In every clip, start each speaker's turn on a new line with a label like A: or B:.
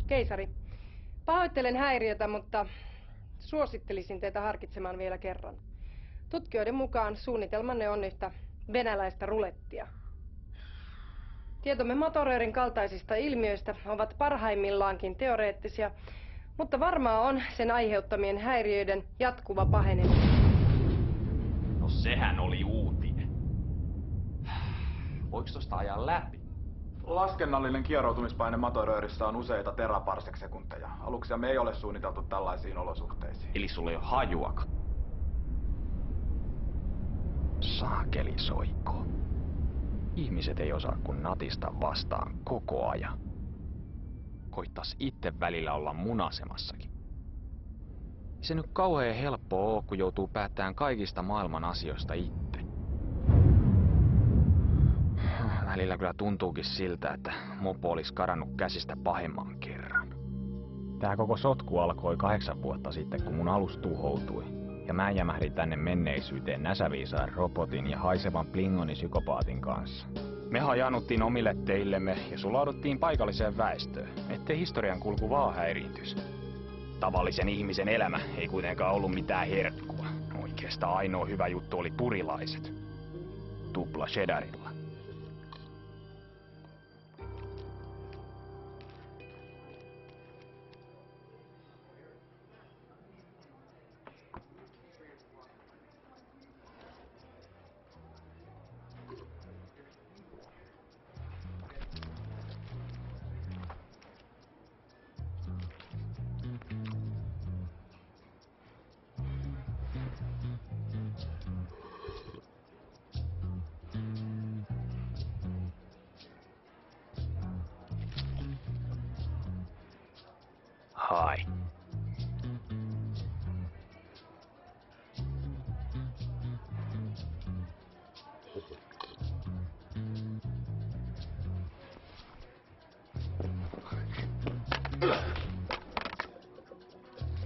A: Keisari, pahoittelen häiriötä, mutta suosittelisin teitä harkitsemaan vielä kerran. Tutkijoiden mukaan suunnitelmanne on yhtä venäläistä rulettia. Tietomme Motoröörin kaltaisista ilmiöistä ovat parhaimmillaankin teoreettisia, mutta varmaa on sen aiheuttamien häiriöiden jatkuva paheneminen.
B: No sehän oli uutinen. Voiko tosta ajaa läpi?
C: Laskennallinen kieroutumispaine Motoröörissä on useita teraparsec-sekunteja. Aluksiamme ei ole suunniteltu tällaisiin olosuhteisiin.
B: Eli sulla ei ole hajuakaan.
D: Saakeli soikko. Ihmiset ei osaa kun natista vastaan koko ajan. Koittais itse välillä olla munasemassakin. Se nyt kauhean helppoa oo, kun joutuu päättämään kaikista maailman asioista itse. Välillä kyllä tuntuukin siltä, että mopo olisi karannut käsistä pahemman kerran. Tää koko sotku alkoi 8 vuotta sitten, kun mun alus tuhoutui. Ja mä jämähdin tänne menneisyyteen näsäviisaan robotin ja haisevan Plingoni-psykopaatin kanssa. Me hajanuttiin omille teillemme ja sulauduttiin paikalliseen väestöön, ettei historian kulku vaan häiriintys. Tavallisen ihmisen elämä ei kuitenkaan ollut mitään herkkua. Oikeastaan ainoa hyvä juttu oli purilaiset. Tupla cheddarilla. Hai.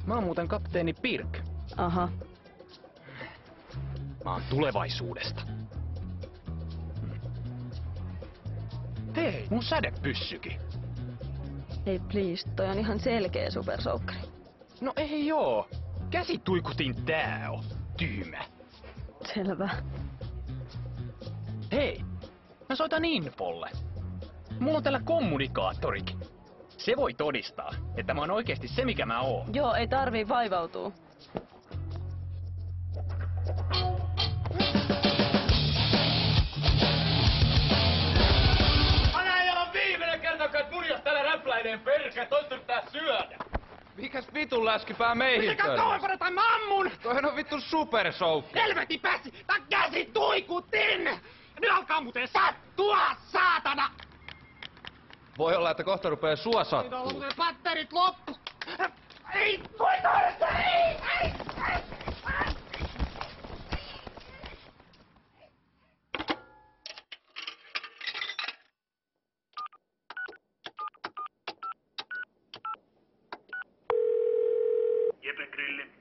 D: Mä oon muuten kapteeni Pirk.
E: Aha.
D: Mä oon tulevaisuudesta. Hei, mun sädepyssykin.
E: Ei please, toi on ihan selkeä supersoukkari.
D: No ei joo. Käsituikutin tää on. Tyymä.
E: Selvä.
D: Hei, mä soitan infolle. Mulla on täällä kommunikaattorikin. Se voi todistaa, että mä oon oikeesti se mikä mä oon.
E: Joo, ei tarvii vaivautua.
B: Perkä, toista yrittää syödä!
F: Mikäs vitun läskipää meihin
B: Mikä kauempana tai mä ammun!
F: Toihan on vittu supersoukki!
B: Helvetin pääsi! Tää käsi tuikutin! Nyt alkaa muuten sattua, saatana!
F: Voi olla, että kohta rupee sua sattuu.
B: Siitä on muuten patterit loppu! Ei voi toista! Ei!
G: Jepen grilli.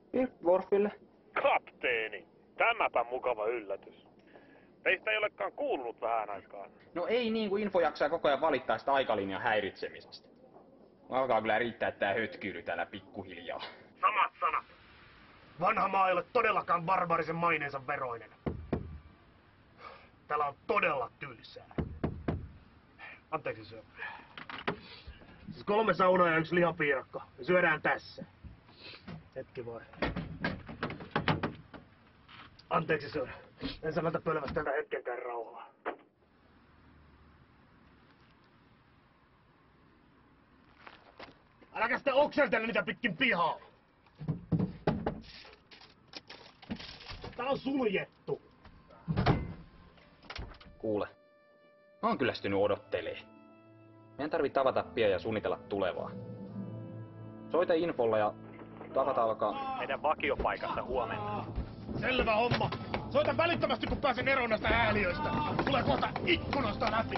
C: Worfille.
G: Kapteeni, tämäpä mukava yllätys. Teistä ei olekaan kuulunut vähän aikaan.
D: No ei niin kuin info jaksaa koko ajan valittaa sitä aikalinjan häiritsemisestä. Alkaa kyllä riittää tää hötkyyly täällä pikkuhiljaa.
G: Samat sanat. Vanha maa ei ole todellakaan barbaarisen maineensa veroinen. Täällä on todella tylsää. Anteeksi syö. Siis 3 saunaa ja 1 lihapiirakka. Me syödään tässä. Hetki voi. Anteeksi syö. En sanota pölvästä tältä hetkenkään rauhaa. Äläkä sitten okseltele niitä pitkin pihaa. Tää on suljettu.
D: Kuule, mä oon kyllästynyt odottelee. Meidän tarvii tavata pian ja suunnitella tulevaa. Soita infolla ja tavata alkaa
G: Meidän vakiopaikassa huomenna. Selvä homma. Soita välittömästi, kun pääsen eroon näistä ääliöistä. Tulee kohta ikkunasta läpi.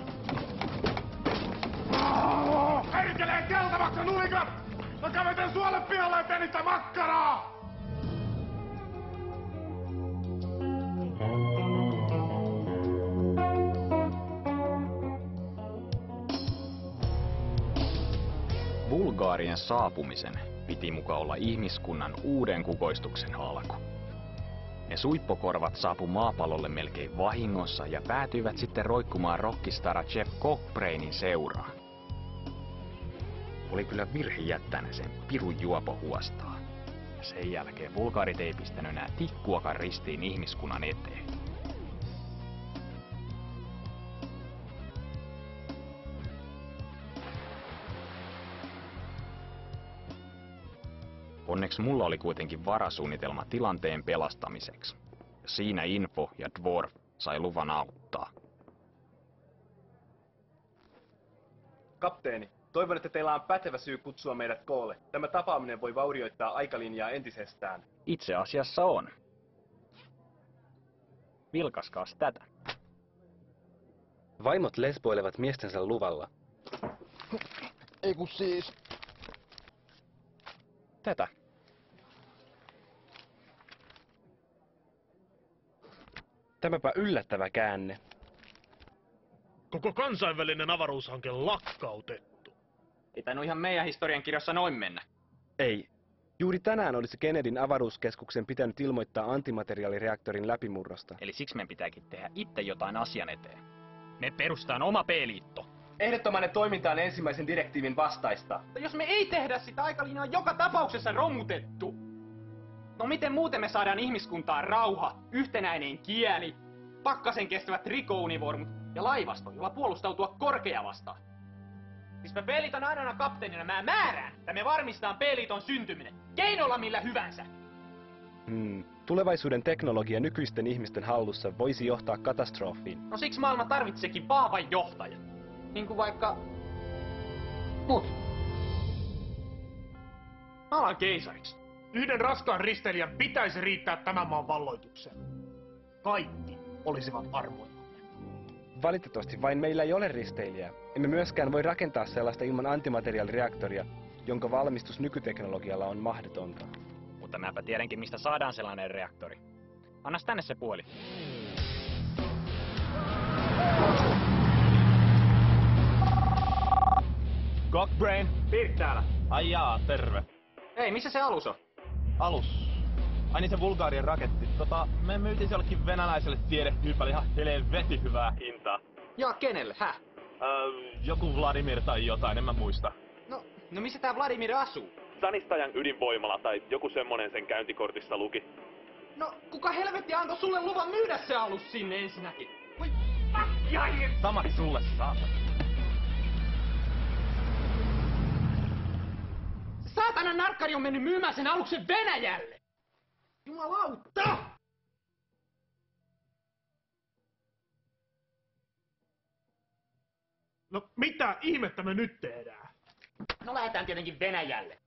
G: Perkelee keltavaksi nulikat! Mä kävetän suolle pihalle ja teen makkaraa!
D: Bulgaarien saapumisen piti muka olla ihmiskunnan uuden kukoistuksen alku. Ne suippokorvat saapu maapallolle melkein vahingossa ja päätyivät sitten roikkumaan rockistara Jeff Cockbrainin seuraan. Oli kyllä virhe jättää ne sen pirun juopo huostaa. Ja sen jälkeen bulgaarit ei pistänyt enää tikkuakaan ristiin ihmiskunnan eteen. Onneksi mulla oli kuitenkin varasuunnitelma tilanteen pelastamiseksi. Siinä Info ja Dwarf sai luvan auttaa.
H: Kapteeni, toivon, että teillä on pätevä syy kutsua meidät koolle. Tämä tapaaminen voi vaurioittaa aikalinjaa entisestään.
D: Itse asiassa on. Vilkaskaas tätä.
H: Vaimot lesboilevat miestensä luvalla.
D: Ei kun siis... Tätä.
H: Tämäpä yllättävä käänne.
G: Koko kansainvälinen avaruushanke lakkautettu.
D: Ei tainnut ihan meidän historiankirjassa noin mennä.
H: Ei. Juuri tänään olisi Kennedyn avaruuskeskuksen pitänyt ilmoittaa antimateriaalireaktorin läpimurrosta.
D: Eli siksi meidän pitääkin tehdä itse jotain asian eteen. Me perustaan oma P-liitto.
H: Ehdottomainen toiminta on ensimmäisen direktiivin vastaista.
D: Jos me ei tehdä sitä, aikalinja on joka tapauksessa romutettu. No miten muuten me saadaan ihmiskuntaan rauha, yhtenäinen kieli, pakkasen kestävät trikounivormut ja laivasto, jolla puolustautua korkea vastaan? Siis mä P-liiton ainoana kapteenina mä määrään, että me varmistetaan P-liiton syntyminen, keinolla millä hyvänsä.
H: Tulevaisuuden teknologia nykyisten ihmisten hallussa voisi johtaa katastrofiin.
D: No siksi maailma tarvitseekin vahvan johtajan. Niin kuin vaikka... mut. Mä alan keisariksi.
G: Yhden raskaan risteilijän pitäisi riittää tämän maan valloitukseen. Kaikki olisivat armoilla.
H: Valitettavasti vain meillä ei ole risteilijää. Emme myöskään voi rakentaa sellaista ilman antimateriaalireaktoria, jonka valmistus nykyteknologialla on mahdotonta.
D: Mutta mäpä tiedänkin, mistä saadaan sellainen reaktori. Annas tänne se puoli.
F: Cockbrain.
G: Pirt täällä.
F: Ai jaa, terve.
D: Ei, missä se alus on?
F: Alus. Ai niin se Bulgarian raketti. Me myytiin se jollekin venäläiselle tiedehyypälle ihan helvetin hyvää hintaa.
D: Ja kenelle, häh?
F: Joku Vladimir tai jotain, en mä muista.
D: No missä tää Vladimir asuu?
I: Sanistajan ydinvoimala tai joku semmonen sen käyntikortissa luki.
D: No, kuka helvetti antoi sulle luvan myydä se alus sinne ensinnäkin? Voi
F: Samat sulle, saatan.
D: saatana narkkari on mennyt myymään sen aluksen Venäjälle! Jumalauta!
G: No mitä ihmettä me nyt tehdään?
D: No lähdetään tietenkin Venäjälle.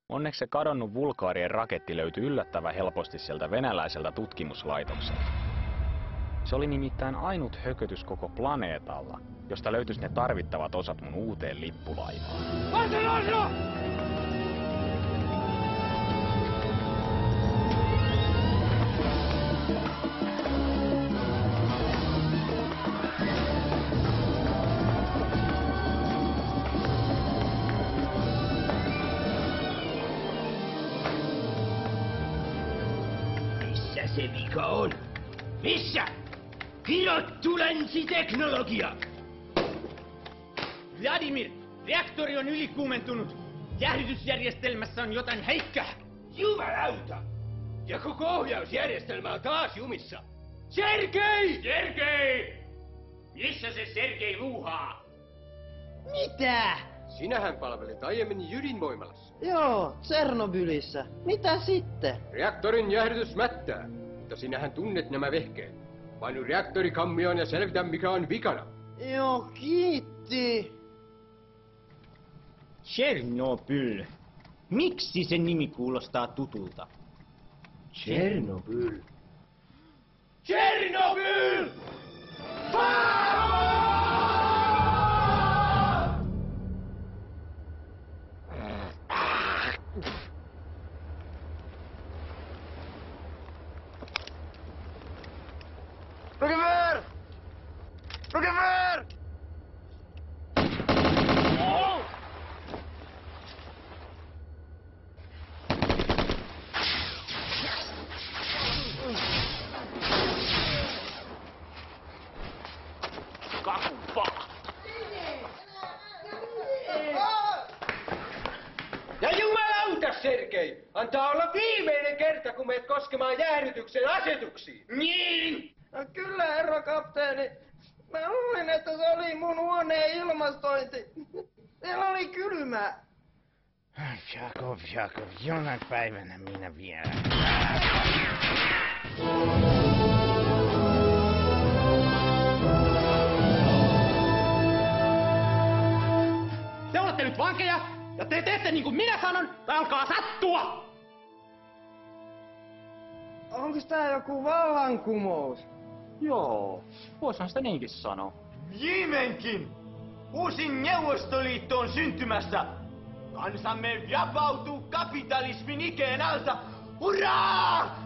D: Onneksi se kadonnut Bulgaarien raketti löytyi yllättävän helposti sieltä venäläiseltä tutkimuslaitokselta. Se oli nimittäin ainut hökötys koko planeetalla, josta löytyisi ne tarvittavat osat mun uuteen lippulaivaan.
B: Missä se vika on? Missä? Kirottu länsiteknologia!
D: Vladimir, reaktori on ylikuumentunut. Jäähdytysjärjestelmässä on jotain heikkää.
B: Jumalauta! Ja koko ohjausjärjestelmä on taas jumissa.
D: Sergei!
B: Sergei! Missä se Sergei luuhaa?
J: Mitä?
B: Sinähän palvelit aiemmin ydinvoimalassa.
J: Joo, Tsernobylissä. Mitä sitten?
B: Reaktorin jäähdytys mättää, mutta sinähän tunnet nämä vehkeet. Painu reaktorikammioon ja selvitä mikä on vikana.
J: Joo, kiitti.
K: Tchernobyl. Miksi sen nimi kuulostaa tutulta?
B: Tchernobyl.
G: Rokever!
F: Kakupala!
B: Ja jumalauta, Sergei! Antaa olla viimeinen kerta, kun menet koskemaan jäähdytyksen asetuksiin.
F: Niin!
J: No kyllä, herra kapteeni. Mä luulin, että se oli mun huoneen ilmastointi. Siellä oli kylmää.
G: Jakov, jonain päivänä minä vielä.
F: Te olette nyt vankeja, ja te teette niin kuin minä sanon, tai alkaa sattua!
J: Onko tää joku vallankumous?
F: Joo, voisihan sitä niinkin sanoa.
K: Viimeinkin! Uusi Neuvostoliitto on syntymässä! Kansamme vapautuu kapitalismin ikeen alta! Hurraa!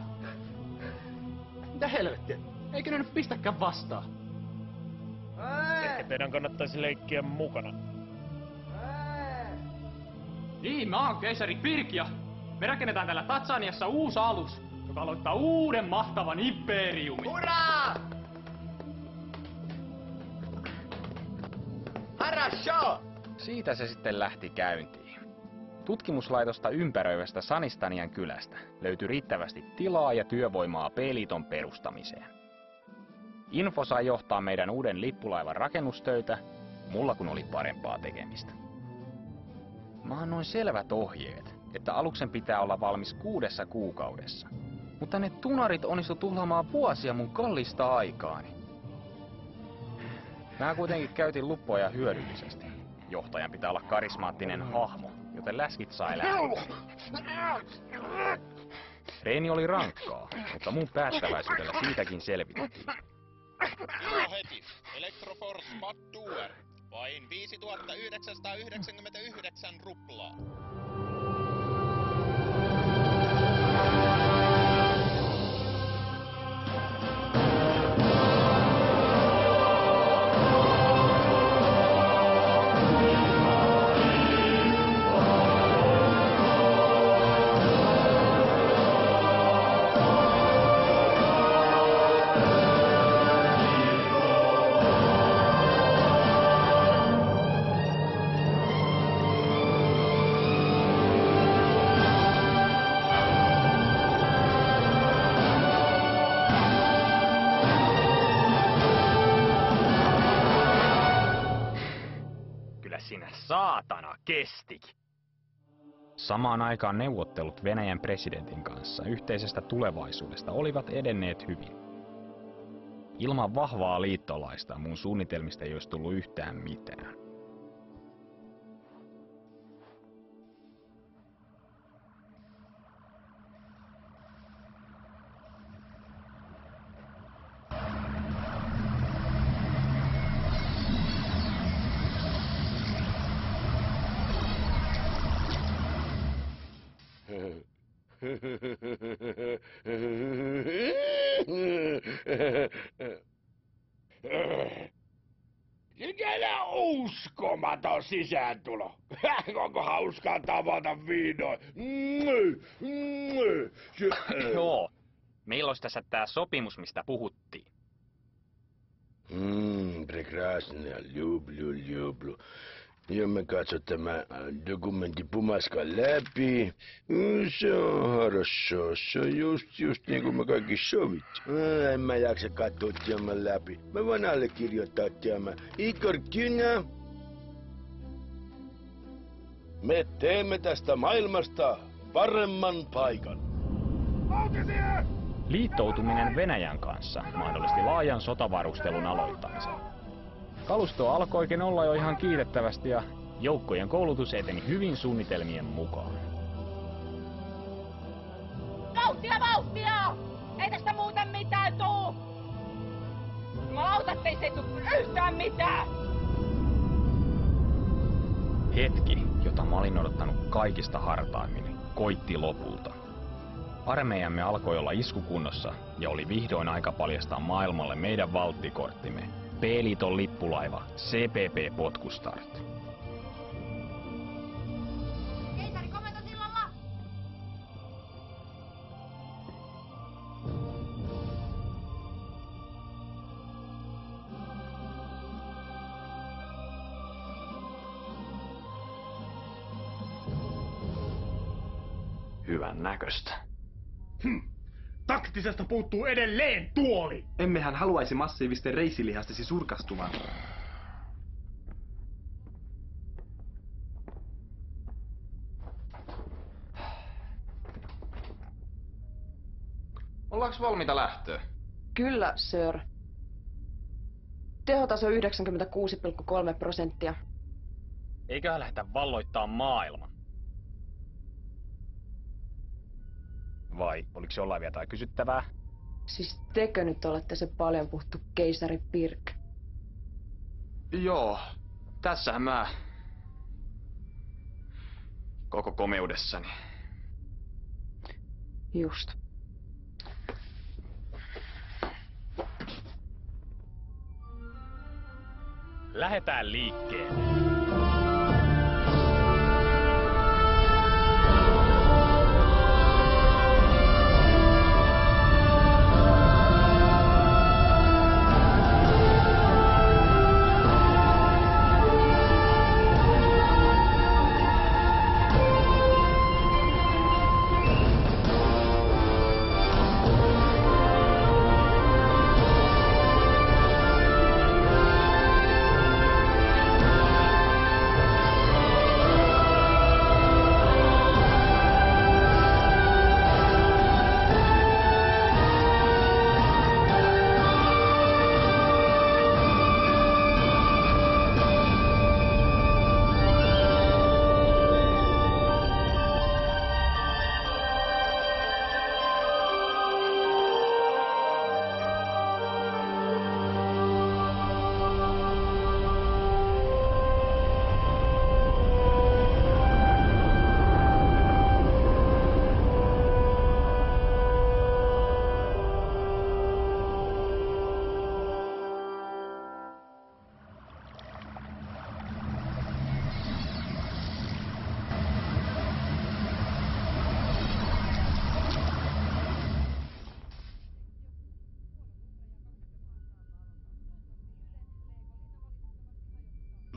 F: Mitä helvettiä? Eikö ne nyt pistäkään vastaan?
G: Ehkä teidän kannattaisi leikkiä mukana.
F: Niin, mä oon keisari Pirkia. Me rakennetaan täällä Tatsaniassa uusi alus, joka aloittaa uuden mahtavan imperiumin.
K: Hurraa! Harasho!
D: Siitä se sitten lähti käyntiin. Tutkimuslaitosta ympäröivästä Sanistanian kylästä löytyi riittävästi tilaa ja työvoimaa P-liiton perustamiseen. Info sai johtaa meidän uuden lippulaivan rakennustöitä, mulla kun oli parempaa tekemistä. Mä annoin selvät ohjeet, että aluksen pitää olla valmis 6 kuukaudessa. Mutta ne tunarit onnistu tuhlaamaan vuosia mun kallista aikaani. Mä kuitenkin käytin luppoja hyödyllisesti. Johtajan pitää olla karismaattinen hahmo, joten läskit sai lähteä. Reeni oli rankkaa, mutta mun päättäväisyydellä siitäkin selvittiin.
I: Joo heti. Electroforce Bad Duer. Vain 5999 ruplaa.
D: Sinä saatana kestikin. Samaan aikaan neuvottelut Venäjän presidentin kanssa yhteisestä tulevaisuudesta olivat edenneet hyvin. Ilman vahvaa liittolaista mun suunnitelmista ei olisi tullut yhtään mitään.
G: Mikä uskomaton sisääntulo. Onko hauskaa tavata vihdoin?
D: Joo. Meillä olisi tässä tää sopimus, mistä puhuttiin.
G: Прекрасно. Люблю. Ja me katso tämä dokumentti pumaskan läpi. Se on хорошо. Se on just niin kuin me kaikki sovittu. En mä jaksa katsoa tämän läpi. Mä voin allekirjoittaa tämän. Igor Kynä. Me teemme tästä maailmasta paremman paikan.
D: Liittoutuminen Venäjän kanssa mahdollisti laajan sotavarustelun aloittamisen. Kalusto alkoikin olla jo ihan kiitettävästi ja joukkojen koulutus eteni hyvin suunnitelmien mukaan.
L: Vauhtia! Ei tästä muuten mitään tuu! Jumalauta, ettei se tuu yhtään mitään!
D: Hetki, jota mä olin odottanut kaikista hartaimmin, koitti lopulta. Armeijamme alkoi olla iskukunnossa ja oli vihdoin aika paljastaa maailmalle meidän valttikorttimme, P-liiton lippulaiva CPP Potkustart.
L: Keisari komentosillalla!
D: Hyvän näköistä.
M: Taktisesta puuttuu edelleen tuoli!
H: Emmehän haluaisi massiivisten reisilihastesi surkastumaan.
D: Ollaanko valmiita lähtöä?
E: Kyllä, sir. Tehotaso 96,3%.
D: Eiköhän lähdetä valloittaa maailman. Vai oliko jollain vielä jotain kysyttävää?
E: Siis tekö nyt olette se paljon puhuttu keisari Pirk?
D: Joo, tässähän mä koko komeudessani.
E: Just.
D: Lähetään liikkeelle.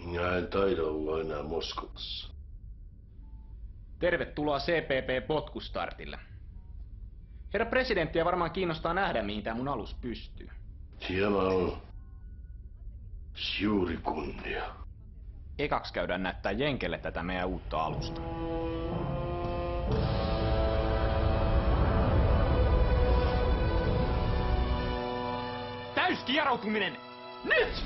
G: Minä en taida olla enää Moskovassa.
D: Tervetuloa CPP Potkustartille. Herra presidenttiä varmaan kiinnostaa nähdä, mihin tää mun alus pystyy.
G: Siellä on suuri kunnia.
D: Ekaksi käydään näyttää Jenkelle tätä meidän uutta alusta. Täyskieroutuminen! Nyt!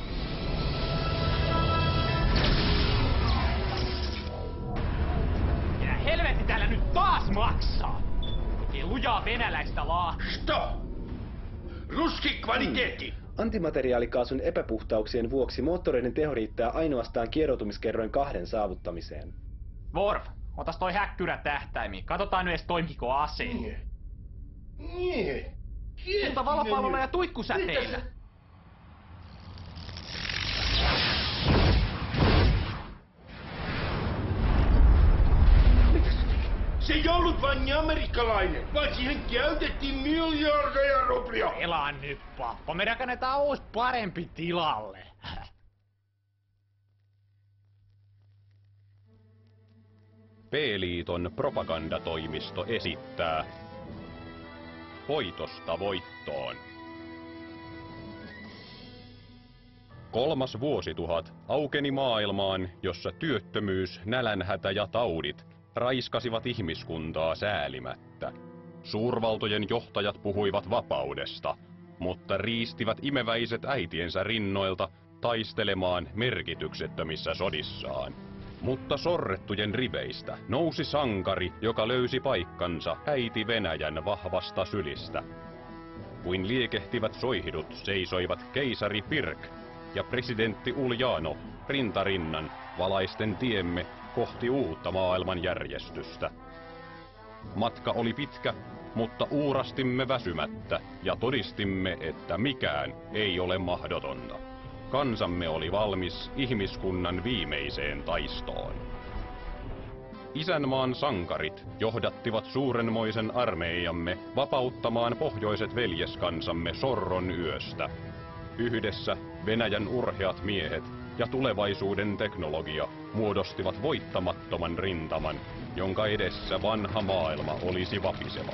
D: Ja helvetti täällä nyt taas maksaa! Ei lujaa venäläistä
G: Stop! Ruski kvaliteetti!
H: Antimateriaalikaasun epäpuhtauksien vuoksi moottoreiden teho riittää ainoastaan kieroutumiskerroin 2 saavuttamiseen.
D: Worf, otas toi häkkyrä tähtäimiin. Katsotaan nyt edes toimiko ase. Mutta valopallolla ja tuikkusäteillä.
G: Se ei ollut vain amerikkalainen, vaan siihen käytettiin miljardeja ruplia.
D: Elaa nyt, pappa. Me rakennetaan uusi parempi tilalle.
N: P-liiton propagandatoimisto esittää Voitosta voittoon. 3. vuosituhat aukeni maailmaan, jossa työttömyys, nälänhätä ja taudit raiskasivat ihmiskuntaa säälimättä. Suurvaltojen johtajat puhuivat vapaudesta, mutta riistivät imeväiset äitiensä rinnoilta taistelemaan merkityksettömissä sodissaan. Mutta sorrettujen riveistä nousi sankari, joka löysi paikkansa äiti Venäjän vahvasta sylistä. Kuin liekehtivät soihdut seisoivat keisari Pirk ja presidentti Uljanov rintarinnan valaisten tiemme kohti uutta maailmanjärjestystä. Matka oli pitkä, mutta uurastimme väsymättä ja todistimme, että mikään ei ole mahdotonta. kansamme oli valmis ihmiskunnan viimeiseen taistoon. Isänmaan sankarit johdattivat suurenmoisen armeijamme vapauttamaan pohjoiset veljeskansamme sorron yöstä. Yhdessä Venäjän urheat miehet ja tulevaisuuden teknologia muodostivat voittamattoman rintaman, jonka edessä vanha maailma olisi vapiseva.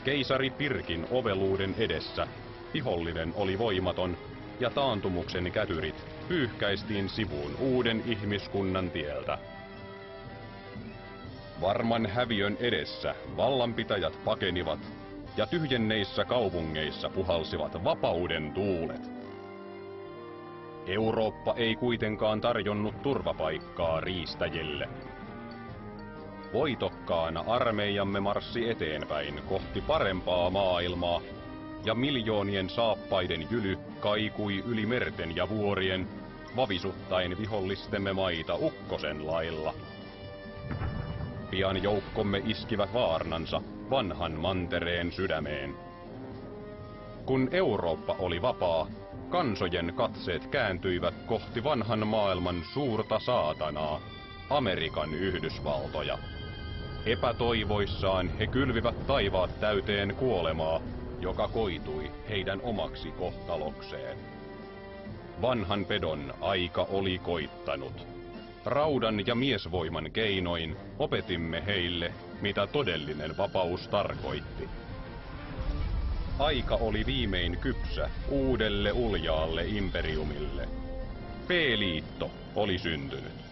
N: Keisari Pirkin oveluuden edessä vihollinen oli voimaton ja taantumuksen kätyrit pyyhkäistiin sivuun uuden ihmiskunnan tieltä. Varman häviön edessä vallanpitäjät pakenivat ja tyhjenneissä kaupungeissa puhalsivat vapauden tuulet. Eurooppa ei kuitenkaan tarjonnut turvapaikkaa riistäjille. Voitokkaana armeijamme marssi eteenpäin kohti parempaa maailmaa, ja miljoonien saappaiden jyly kaikui yli merten ja vuorien, vavisuttain vihollistemme maita ukkosen lailla. Pian joukkomme iskivät vaarnansa vanhan mantereen sydämeen. Kun Eurooppa oli vapaa, kansojen katseet kääntyivät kohti vanhan maailman suurta saatanaa, Amerikan Yhdysvaltoja. Epätoivoissaan he kylvivät taivaat täyteen kuolemaa, joka koitui heidän omaksi kohtalokseen. Vanhan pedon aika oli koittanut. Raudan ja miesvoiman keinoin opetimme heille, mitä todellinen vapaus tarkoitti. Aika oli viimein kypsä uudelle uljaalle imperiumille. P-liitto oli syntynyt.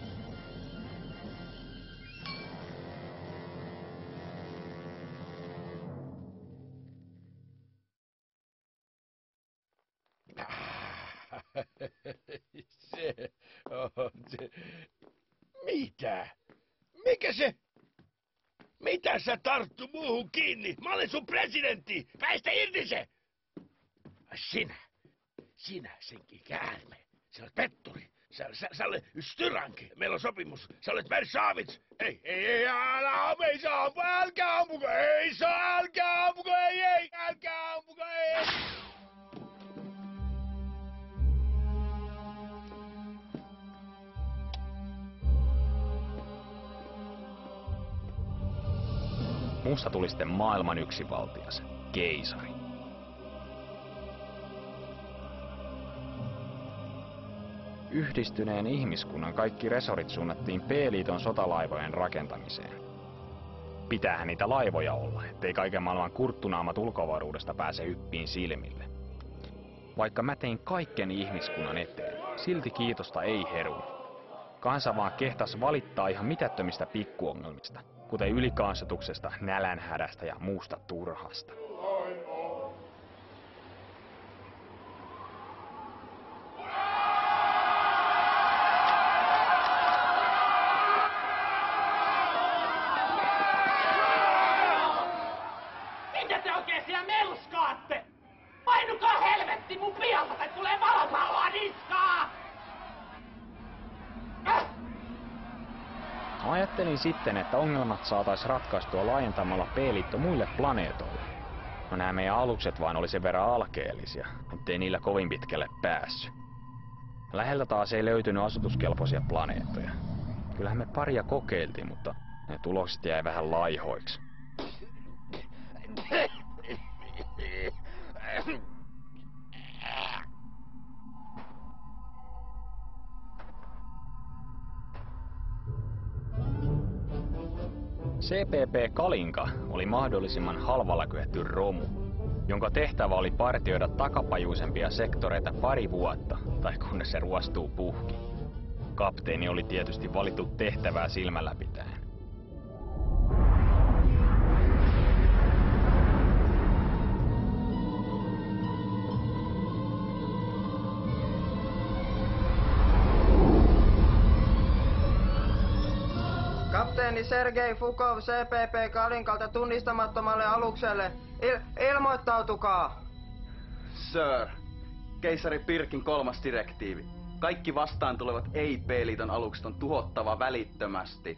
G: Se on se. Mitä? Mikä se? Mitä sä tarttu muuhun kiinni? Mä olen sun presidentti! Päästä irti se! Sinä senkin käärme. Sä olet petturi. Sä olet styranki. Meillä on sopimus. Sä olet Versavits. Ei, älkää ampuko, ei!
D: Musta tuli sitten maailman yksivaltias, keisari. Yhdistyneen ihmiskunnan kaikki resorit suunnattiin P-liiton sotalaivojen rakentamiseen. Pitäähän niitä laivoja olla, ettei kaiken maailman kurttunaamat ulkoavaruudesta pääse hyppiin silmille. Vaikka mä tein kaiken ihmiskunnan eteen, silti kiitosta ei heru. Kansa vaan kehtas valittaa ihan mitättömistä pikkuongelmista, kuten ylikansotuksesta, nälänhädästä ja muusta turhasta.
L: Mitä te oikein siellä melskaatte? Painukaa helvetti mun pihalta tai tulee valopalloa niskaa!
D: Ajattelin sitten, että ongelmat saatais ratkaistua laajentamalla P-liitto muille planeetoille. No nämä meidän alukset vaan oli sen verran alkeellisia, ettei niillä kovin pitkälle päässyt. Läheltä taas ei löytynyt asutuskelpoisia planeettoja. Kyllähän me paria kokeiltiin, mutta ne tulokset jäi vähän laihoiksi. CPP Kalinka oli mahdollisimman halvalla kyetty romu, jonka tehtävä oli partioida takapajuisempia sektoreita pari vuotta, tai kunnes se ruostuu puhki. Kapteeni oli tietysti valittu tehtävää silmällä pitäen.
J: Kapteeni Sergei Fukov CPP Kalinkalta tunnistamattomalle alukselle. Ilmoittautukaa!
O: Sir, keisari Pirkin 3. direktiivi. Kaikki vastaan tulevat ei-P-liiton alukset on tuhottava välittömästi.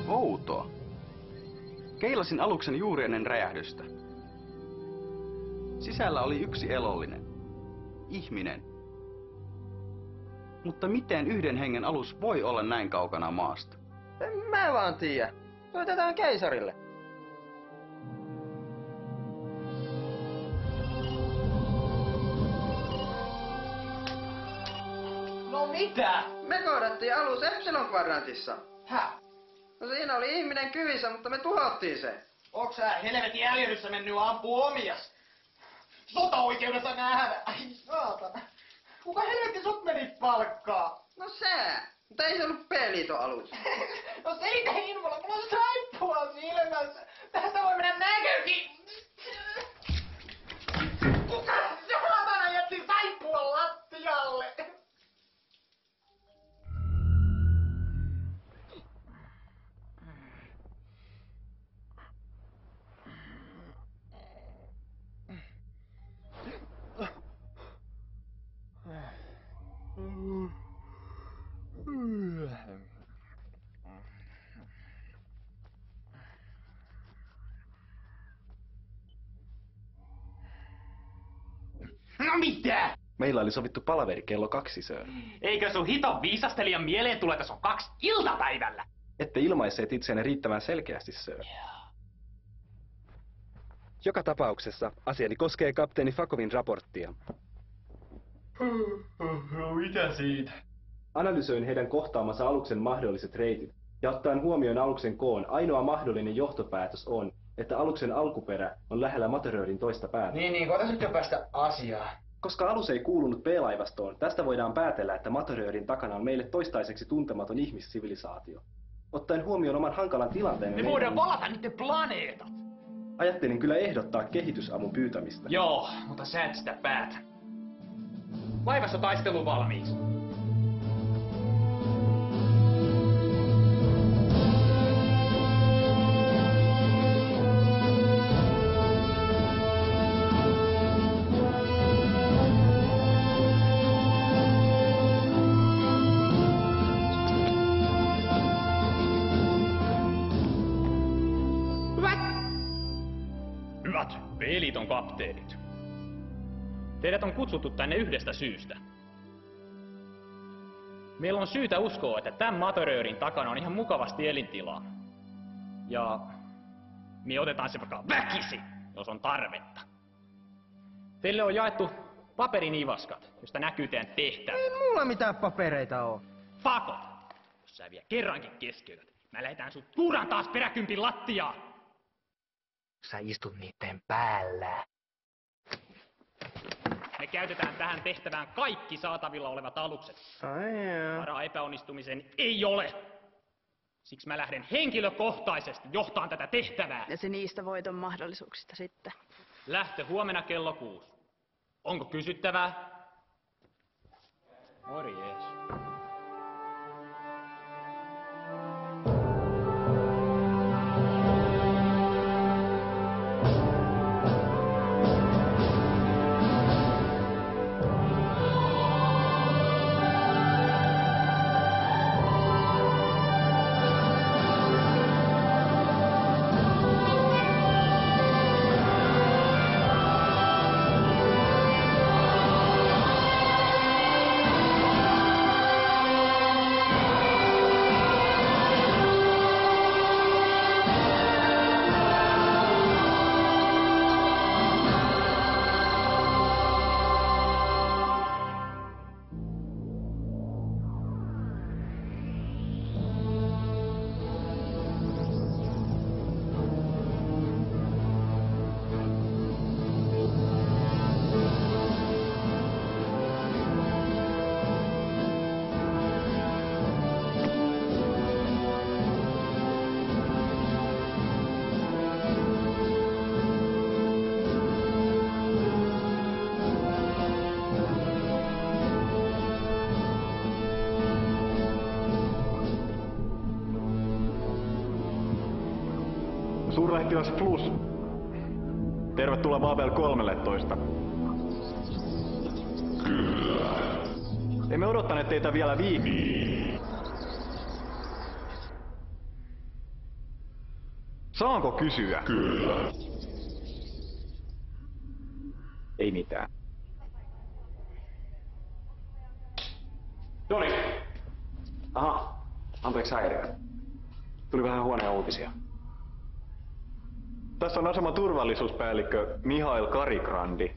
O: Outoa. Keilasin aluksen juuri ennen räjähdystä. Sisällä oli yksi elollinen. Ihminen. Mutta miten yhden hengen alus voi olla näin kaukana maasta?
J: En mä vaan tiedä. Soitetaan keisarille.
L: No mitä?
J: Me kohdattiin alus Epsilon-kvadrantissa.
L: Häh?
J: No siinä oli ihminen kyvissä, mutta me tuhottiin se.
L: Onks sä helvetin äljyryssä mennyt ampuu omias? Sotaoikeudessa nähdä. Ai saatana. Kuka helvetti sut meni palkkaa?
J: No sä. Mutta ei se ollut P-liiton alus.
L: No selitä Hinvola, mulla on saippua silmässä. Tästä voi mennä näkökin. Kuka saatana jätti saippua lattialle? No mitä?
H: Meillä oli sovittu palaveri kello 2, sir.
L: Eikö sun hiton viisastelijan mieleen tule, että se on 2 iltapäivällä?
H: Ette ilmaisseet itseänne riittävän selkeästi, sir. Joka tapauksessa asiani koskee kapteeni Fakovin raporttia.
L: No mitä siitä?
H: Analysoin heidän kohtaamansa aluksen mahdolliset reitit, ja ottaen huomioon aluksen koon, ainoa mahdollinen johtopäätös on, että aluksen alkuperä on lähellä Materörin toista päätä.
L: Niin, koeta nyt päästä asiaan.
H: Koska alus ei kuulunut B-laivastoon, tästä voidaan päätellä, että Materörin takana on meille toistaiseksi tuntematon ihmissivilisaatio. Ottaen huomioon oman hankalan tilanteen...
L: Me voidaan valata niiden planeetat!
H: Ajattelin kyllä ehdottaa kehitysavun pyytämistä.
L: Joo, mutta sä et sitä päätä. Laivassa taistelu valmiiksi.
P: B-liiton kapteenit. Teidät on kutsuttu tänne yhdestä syystä. Meillä on syytä uskoa, että tämän Materörin takana on ihan mukavasti elintilaa. Ja me otetaan se vaikka väkisi, jos on tarvetta. Teille on jaettu paperinivaskat, josta näkyy teidän tehtävä.
J: Ei mulla mitään papereita oo.
P: Fakot! Jos sä vielä kerrankin keskeytät, mä lähetään sut tuudan taas peräkympin lattiaan.
L: Sä istut niitten päällä.
P: Me käytetään tähän tehtävään kaikki saatavilla olevat alukset. Varaa epäonnistumisen ei ole. Siksi mä lähden henkilökohtaisesti johtaan tätä tehtävää.
E: Ja se niistä voiton mahdollisuuksista sitten.
P: Lähtö huomenna kello 6. Onko kysyttävää? Morjes.
F: Suurlähettiläs Plus. Tervetuloa Babel 13.
G: Kyllä.
F: Emme odottaneet teitä vielä
C: Saanko kysyä?
G: Kyllä.
C: Ei mitään. Noniin. Aha, anteeksi häiriö. Tuli vähän huonoja uutisia. Tässä on aseman turvallisuuspäällikkö Mihail Karikrandi.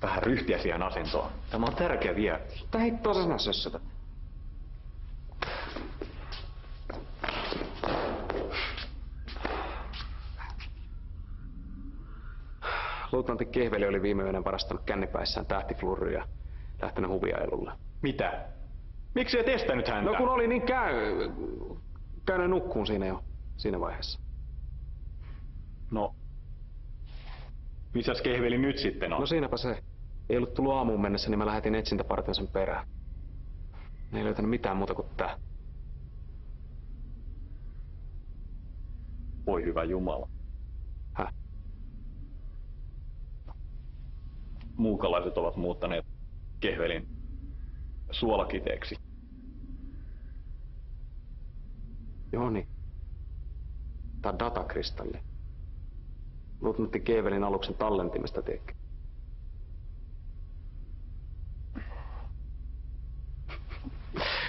C: Vähän ryhtiä siihen asentoon. Tämä on tärkeä vie. Mitä hittoa sä sinä sössötä? Luutnantti Kehveli oli viime yönä varastanut kännipäissään tähtiflurria ja lähtenyt huviailulle. Mitä? Miksi et estänyt häntä? No kun oli niin käynyt nukkuun siinä vaiheessa. No, missäs Kehveli nyt sitten on? No siinäpä se. Ei ollut tullut aamuun mennessä, niin mä lähetin etsintäpartion sen perään. Ne ei löytänyt mitään muuta kuin tää. Voi hyvä Jumala. Häh? Muukalaiset ovat muuttaneet Kehvelin suolakiteeksi. Joo niin. Tää on datakristalli. Luutnantti Kehvelin aluksen tallentimesta teekö?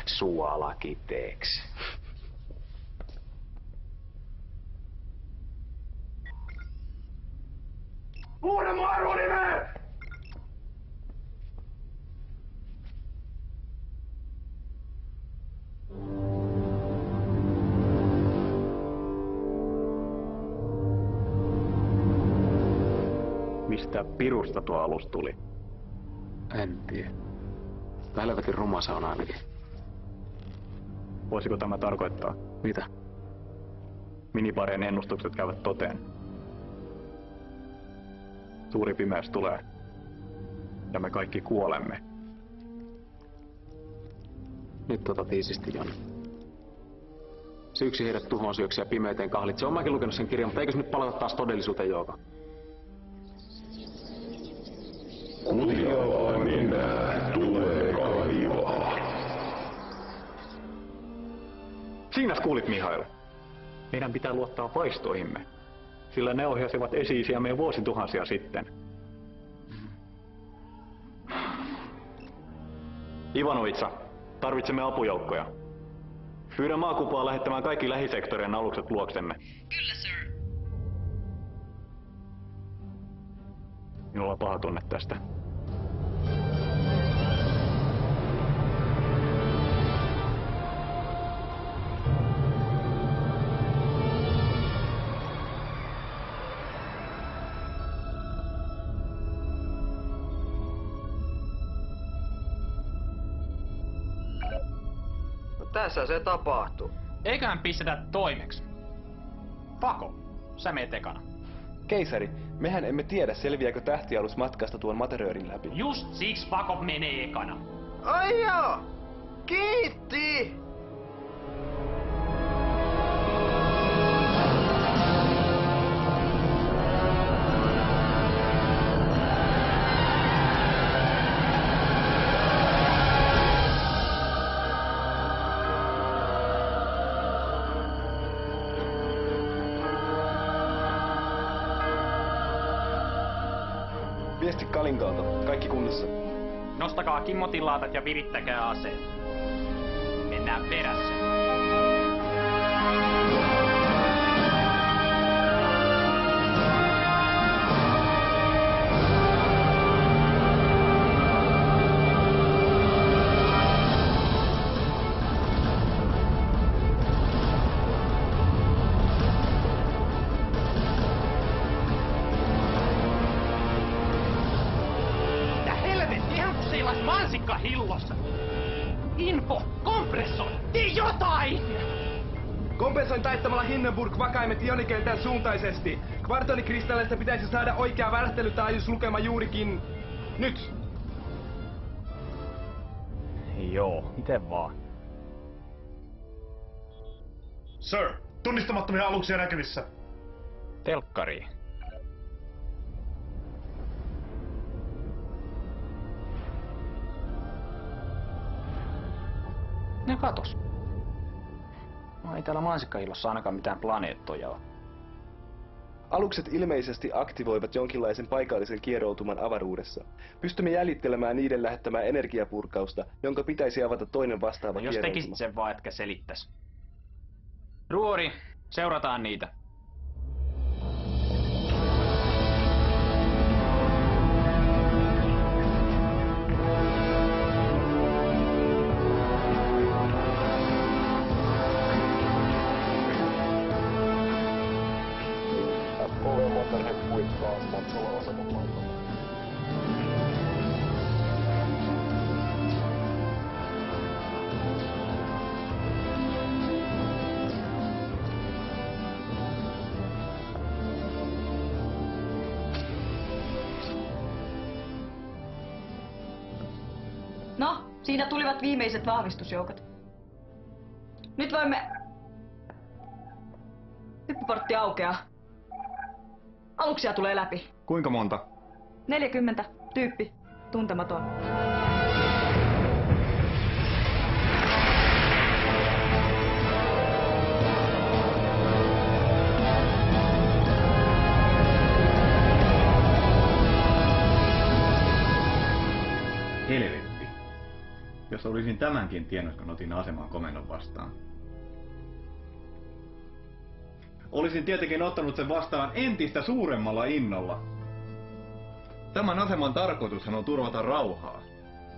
C: Suolakiteeksi.
K: Uudenmaan arvonimeen!
C: Mistä pirusta tuo alus tuli? En tiedä. Helvetin ruma se on ainakin. Voisiko tämä tarkoittaa? Mitä? Minibarien ennustukset käyvät toteen. Suuri pimeys tulee. Ja me kaikki kuolemme. Nyt tiisisti, Joni. Se yksi heidät tuhoon syöksi ja pimeyteen kahlitse. Olen mäkin lukenut sen kirjan, mutta eikö nyt palata taas todellisuuteen, Jouko?
G: Kujaa minä tulee kaivaa.
C: Siinäs kuulit, Mihail. Meidän pitää luottaa vaistoihimme, sillä ne ohjasivat esi-isiämme vuosituhansia sitten. Ivanovitsa, tarvitsemme apujoukkoja. Pyydän maakupaa lähettämään kaikki lähisektorien alukset luoksemme.
E: Kyllä, sir.
C: Minulla on paha tunne tästä.
J: Tässä se tapahtuu.
P: Eiköhän pistetä toimeksi. Fako, sä meet ekana.
H: Keisari, mehän emme tiedä, selviääkö tähtialus matkasta tuon materiaalin läpi.
P: Just siksi Fako menee ekana.
J: Ai joo! Kiitti!
H: Viesti Kalinkaalta. Kaikki kunnossa.
P: Nostakaa kimmotilaatat ja virittäkää aseet. Mennään perässä. Mansikka hillossa! Info! Kompressoi! Tee jotain!
Q: Kompensoin taittamalla Hindenburg vakaimet ionikentän suuntaisesti. Kvartonikristalleista pitäisi saada oikea välähtelytaajuuslukema juurikin nyt.
D: Joo, miten vaan.
M: Sir, tunnistamattomia aluksia näkyvissä.
D: Telkkari.
P: Ne katos. No ei täällä mansikkahillossa ainakaan mitään planeettoja ole.
H: Alukset ilmeisesti aktivoivat jonkinlaisen paikallisen kieroutuman avaruudessa. Pystymme jäljittelemään niiden lähettämää energiapurkausta, jonka pitäisi avata toinen vastaava
P: Jos
H: kieroutuma.
P: tekisit sen vaan, etkä selittäis. Ruori, seurataan niitä.
E: No, siinä tulivat viimeiset vahvistusjoukot. Nyt voimme... Hyppyportti aukeaa. Aluksia tulee läpi.
D: Kuinka monta?
E: 40. Tyyppi. Tuntematon.
D: Helvetti. Jos olisin tämänkin tiennyt, kun otin aseman komennon vastaan. Olisin tietenkin ottanut sen vastaan entistä suuremmalla innolla. Tämän aseman tarkoitushan on turvata rauhaa.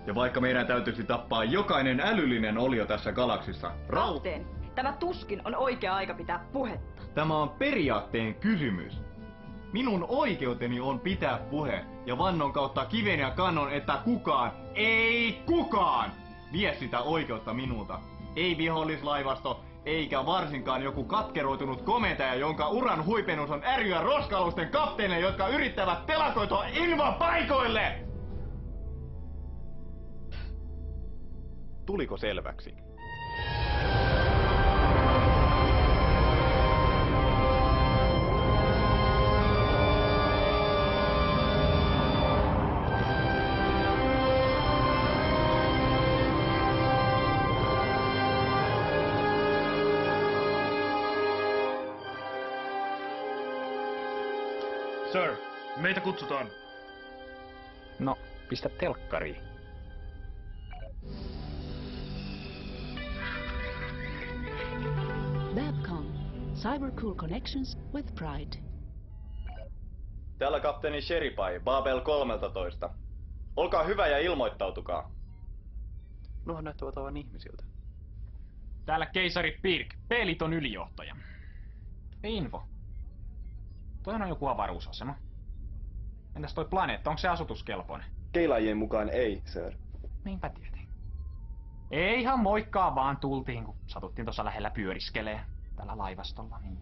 D: Ja vaikka meidän täytyisi tappaa jokainen älyllinen olio tässä galaksissa,
E: Kapteeni, tämä tuskin on oikea aika pitää puhetta.
D: Tämä on periaatteen kysymys. Minun oikeuteni on pitää puhe ja vannon kautta kiven ja kannon, että kukaan, ei kukaan, vie sitä oikeutta minulta. Ei vihollislaivasto, eikä varsinkaan joku katkeroitunut komentaja, jonka uran huipennus on ärjyä roskalusten kapteeneja, jotka yrittävät telakoitua invapaikoille! Tuliko selväksi?
M: Sir, meitä kutsutaan.
P: No, pistä telkkariin.
R: Babcom. Cybercool connections with pride.
O: Täällä kapteeni Sheripai, Babel 13. Olkaa hyvä ja ilmoittautukaa.
C: Nuohan näyttävät aivan ihmisiltä.
P: Täällä keisari Pirk, Peliton ylijohtaja. Info. Toi on joku avaruusasema. Entäs toi planeetta, onko se asutuskelpoinen?
H: Keilaajien mukaan ei, sir.
P: Niinpä tietenkin. Ei ihan moikkaa vaan tultiin, kun satuttiin tuossa lähellä pyöriskelee. Tällä laivastolla, niin.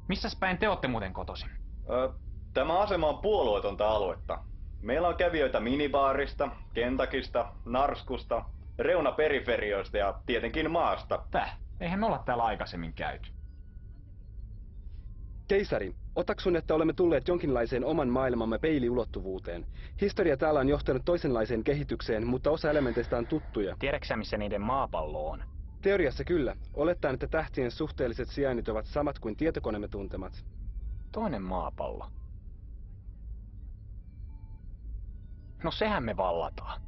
P: Missäs päin te ootte muuten kotoisin?
O: Tämä asema on puolueetonta aluetta. Meillä on kävijöitä minibaarista, Kentakista, Narskusta, reunaperiferioista ja tietenkin maasta.
P: Eihän me olla täällä aikaisemmin käyty.
H: Keisari, otaksun, että olemme tulleet jonkinlaiseen oman maailmamme peiliulottuvuuteen. Historia täällä on johtanut toisenlaiseen kehitykseen, mutta osa elementeistä on tuttuja.
P: Tiedätkö missä niiden maapallo on?
H: Teoriassa kyllä. Olettaen, että tähtien suhteelliset sijainnit ovat samat kuin tietokoneemme tuntemat.
P: Toinen maapallo. No sehän me vallataan.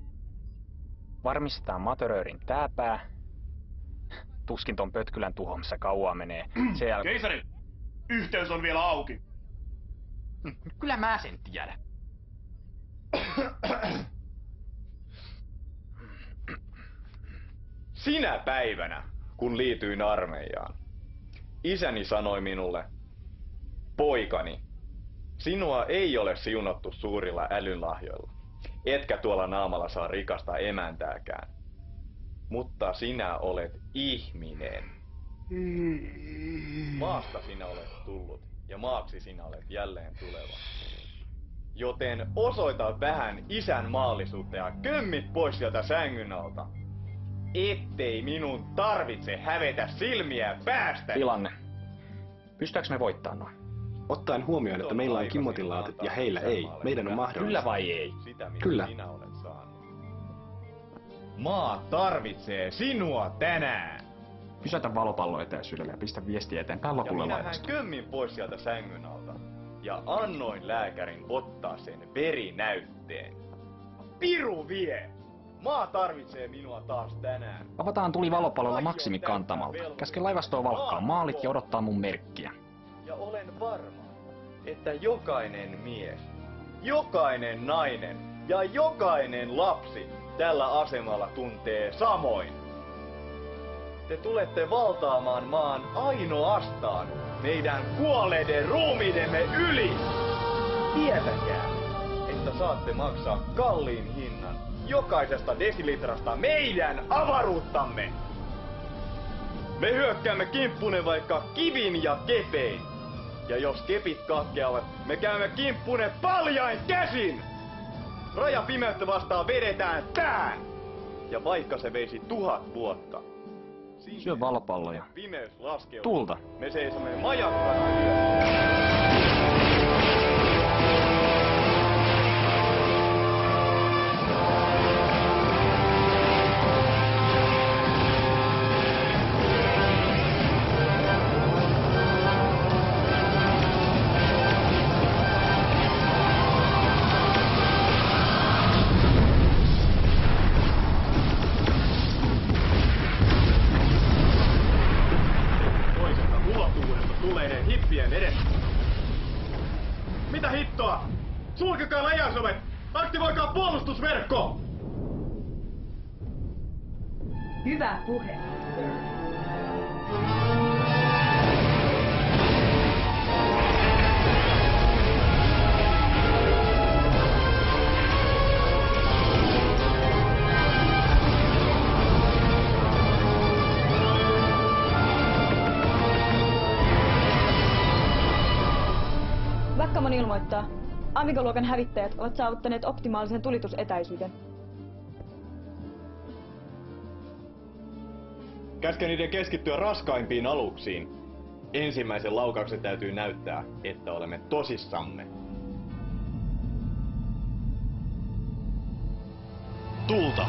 P: Varmistetaan Matöröörin tääpää. Tuskin ton pötkylän tuhoamassa kauaa menee.
M: Keisari! Yhteys on vielä auki.
P: Kyllä mä sen tiedän.
O: Sinä päivänä, kun liityin armeijaan, isäni sanoi minulle, poikani, sinua ei ole siunattu suurilla älynlahjoilla, etkä tuolla naamalla saa rikasta emäntääkään. Mutta sinä olet ihminen. Maasta sinä olet tullut ja maaksi sinä olet jälleen tuleva. Joten osoita vähän isän maallisuutta ja kömmit pois sieltä sängyn alta. Ettei minun tarvitse hävetä silmiä päästä.
P: Tilanne. Pystytäänkö me voittamaan noin?
H: Ottaen huomioon, että meillä on kimmotilaatit ja heillä ei, meidän on mahdollista.
P: Kyllä vai ei?
H: Kyllä.
O: Maa tarvitsee sinua tänään.
D: Pysäytä valopallo etäisyydellä ja pistä viestiä eteenpäin lopulle
O: Ja minähän
D: laivastoon.
O: kömmin pois sieltä sängyn alta. Ja annoin lääkärin ottaa sen verinäytteen. Piru vie! Maa tarvitsee minua taas tänään.
D: Avataan tuli valopallolla Maksimi kantamalta. Käske laivastoon valkkaa maalit ja odottaa mun merkkiä.
O: Ja olen varma, että jokainen mies, jokainen nainen ja jokainen lapsi tällä asemalla tuntee samoin. Te tulette valtaamaan maan ainoastaan meidän kuolleiden ruumiidemme yli. Tietäkää, että saatte maksaa kalliin hinnan jokaisesta desilitrasta meidän avaruuttamme. Me hyökkäämme kimppunen vaikka kivin ja kepein. Ja jos kepit katkeavat, me käymme kimppunen paljain käsin. Raja pimeyttä vastaan vedetään tää. Ja vaikka se veisi 1000 vuotta.
D: Syö valopalloja.
O: Pimeys laskeutuu.
D: Tulta.
O: Me seisomme majakkana yössä.
L: Mitä hittoa? Sulkekaa läjäsovet! Aktivoikaa puolustusverkko!
E: Hyvä puhe. Vakkamon ilmoittaa. Amiga-luokan hävittäjät ovat saavuttaneet optimaalisen tulitusetäisyyden.
O: Käske niiden keskittyä raskaimpiin aluksiin. Ensimmäisen laukauksen täytyy näyttää, että olemme tosissamme. Tulta!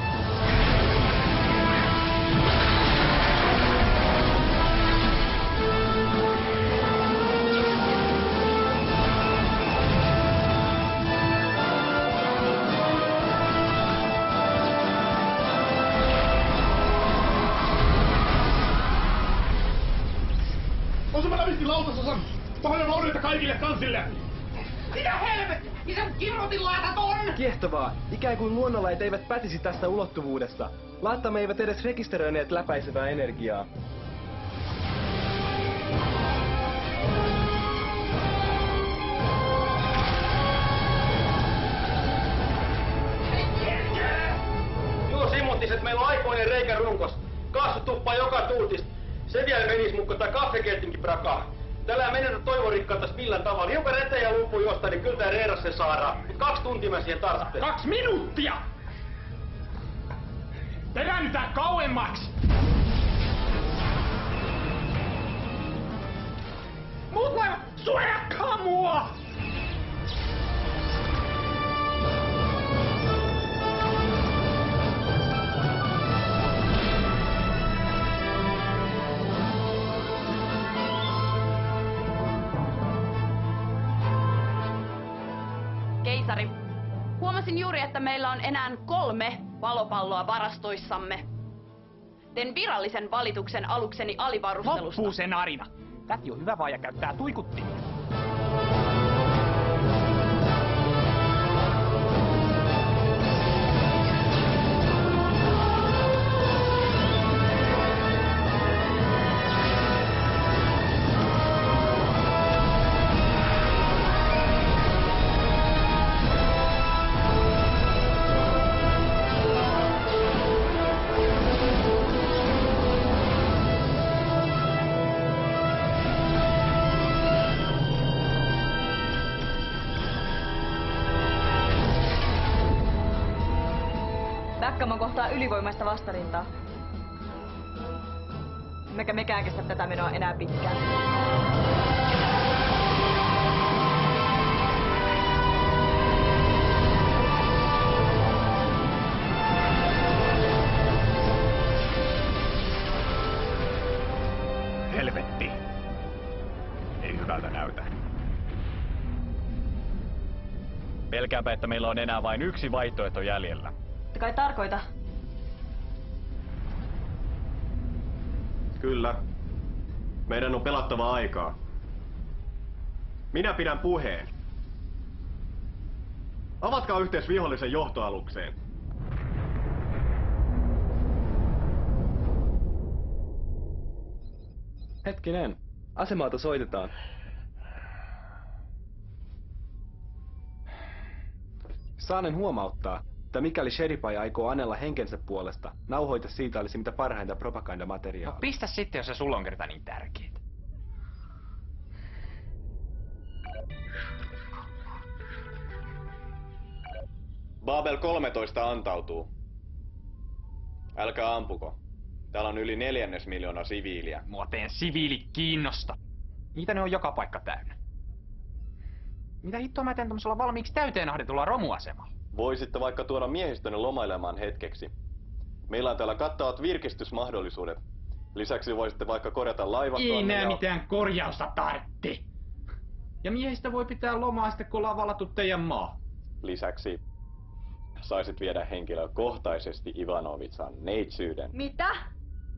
L: Osuma lävisti lautasosan! Paljon onnea kaikille kansille!
J: Mitä helvettiä? Mitä kirrotin laatat on?
Q: Kiehtovaa. Ikään kuin luonnonlait eivät pätisi tästä ulottuvuudesta. Laattamme eivät edes rekisteröineet läpäisevää energiaa.
L: Joo, simuttiset, meillä on aikoinen reikä runkos. Kaasu tuppaa joka tuutista. Se vielä menis mukko tai kaffekettinkin prakaa. Tällä menetä toivorikkaalta millään tavalla. Hiukan eteen ja luupuu jostain, niin kyllä tää reiras se saadaan. 2 tuntia mä siihen tarvitsen.
P: 2 minuuttia! Peräännytään kauemmaksi! Muut laivat, suojakkaa mua!
S: Keisari, huomasin juuri, että meillä on enää 3 valopalloa varastoissamme. Teen virallisen valituksen alukseni alivarustelusta.
P: Loppuu sen arina. Täti on hyvä vaaja käyttää tuikuttimia.
E: Vakkamon kohtaa ylivoimaista vastarintaa. Emmekä mekään kestä tätä menoa enää pitkään.
D: helvetti. Ei hyvältä näytä. Pelkääpä, että meillä on enää vain yksi vaihtoehto jäljellä.
E: Te kai tarkoita.
O: Kyllä. Meidän on pelattava aikaa. Minä pidän puheen. Avatkaa yhteys vihollisen johtoalukseen.
H: Hetkinen. Asemalta soitetaan. Saanen huomauttaa, että mikäli Sheripai aikoo anella henkensä puolesta, nauhoita siitä olisi mitä parhainta propagandamateriaalia.
D: No pistä sitten, jos se sulla on kerta niin tärkeää.
O: Babel 13 antautuu. Älkää ampuko. Täällä on yli 400 000 siviiliä.
D: Mua teen siviili kiinnosta. Niitä ne on joka paikka täynnä. Mitä hittoa mä teen tommosella valmiiksi täyteen ahditulla romuasemalla?
O: Voisitte vaikka tuoda miehistönne lomailemaan hetkeksi. Meillä on täällä kattavat virkistysmahdollisuudet. Lisäksi voisitte vaikka korjata laivakonnia.
P: Ei nää mitään korjausta tartti. Ja miehistä voi pitää lomaa sitten, kun ollaan vallattu teidän maa.
O: Lisäksi saisit viedä henkilökohtaisesti Ivanovitsan neitsyyden.
E: Mitä?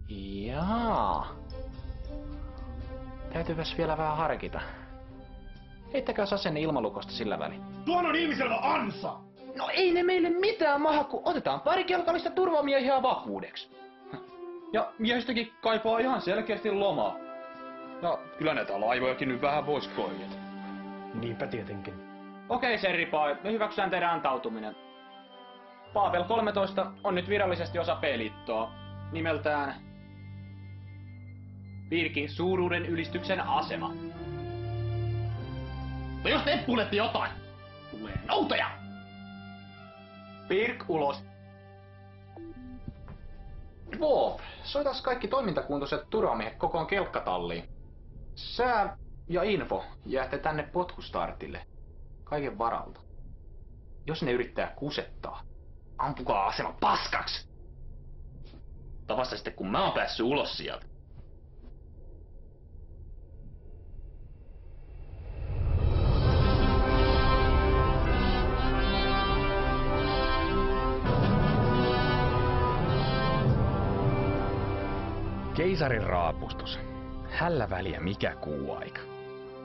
D: Jaa. Täytyypäs vielä vähän harkita. Heittäkää asenne ilmalukosta sillä välin.
M: Tuon on ihmisellä ansa!
P: No ei ne meille mitään maha, kun otetaan pari kelkallista turvamiehiä vakuudeksi. Ja miehistäkin kaipaa ihan selkeästi lomaa. Ja kyllä näitä laivojakin nyt vähän vois koivita.
Q: Niinpä tietenkin.
P: Okei, Sheripai, me hyväksytään teidän antautuminen. Babel 13 on nyt virallisesti osa P-liittoa. Nimeltään Virkin suuruuden ylistyksen asema. Mutta jos temppuilette jotain, tulee noutoja! Pirk ulos! Dwarf, soitas kaikki toimintakuntoiset turvamiehet kokoon kelkkatalliin. Sää ja info jäätte tänne potkustartille. Kaiken varalta. Jos ne yrittää kusettaa, ampukaa asema paskaksi! Tai vasta sitten kun mä oon päässyt ulos sieltä.
D: Keisarin raapustus. Hällä väliä mikä kuuaika.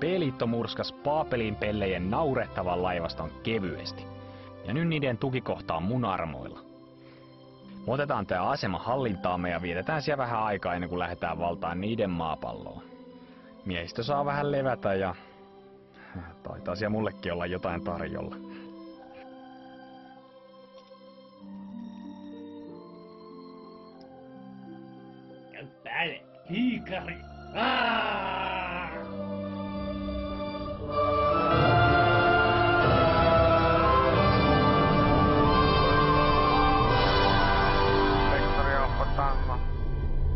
D: P-liitto murskas Paapelin pellejen naurettavan laivaston kevyesti. Ja nyt niiden tukikohta on mun armoilla. Me otetaan tää asema hallintaamme ja vietetään siellä vähän aikaa ennen kuin lähdetään valtaan niiden maapalloon. Miehistö saa vähän levätä ja taitaa siellä mullekin olla jotain tarjolla.
K: Päälle, kiikari!
T: Sektori Alfa Tango.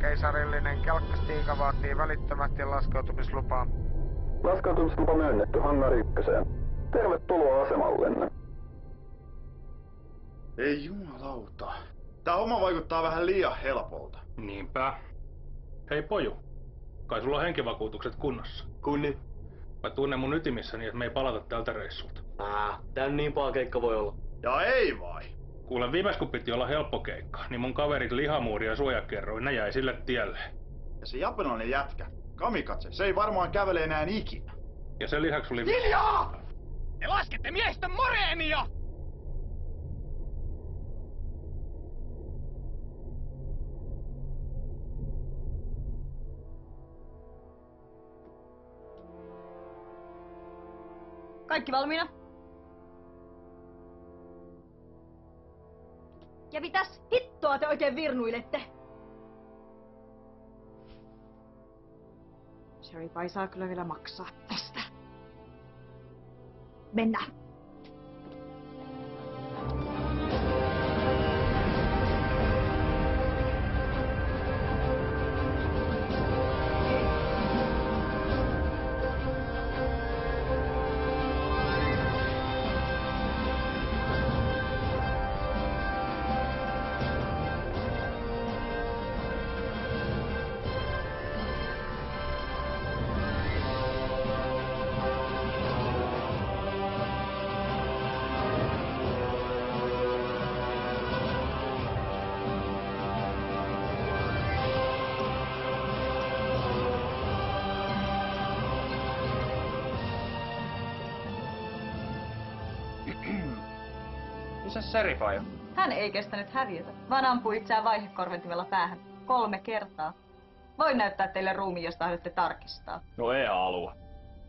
T: Keisarillinen kelkkastiika vaatii välittömästi laskeutumislupaa.
U: Laskeutumislupa myönnetty Hangari 1. Tervetuloa asemallenne.
M: Ei jumalauta. Tää homma vaikuttaa vähän liian helpolta.
F: Niinpä. Hei poju, kai sulla on henkivakuutukset kunnossa?
Q: Kunni.
F: Mä tunnen mun ytimissäni, että me ei palata tältä reissulta.
Q: Tää niin paha keikka voi olla.
M: Ja ei vai?
F: Kuulen, viimeis kun piti olla helppo keikka, niin mun kaverit Lihamuuri ja Suojakerroin, ne jäi sille tielle.
M: Ja se japanilainen jätkä, Kamikatse, se ei varmaan kävele enää ikinä.
F: Ja sen lisäksi oli...
K: Hiljaa! Te laskette miehistön moreenia!
E: Kaikki valmiina? Ja mitäs hittoa te oikein virnuilette? Sheripai saa kyllä vielä maksaa tästä. Mennään.
P: Isä Serifai.
E: Hän ei kestänyt häviötä, vaan ampui itseään vaihekorventimella päähän 3 kertaa. Voin näyttää teille ruumiin, jos tahdotte tarkistaa.
P: No ei halua.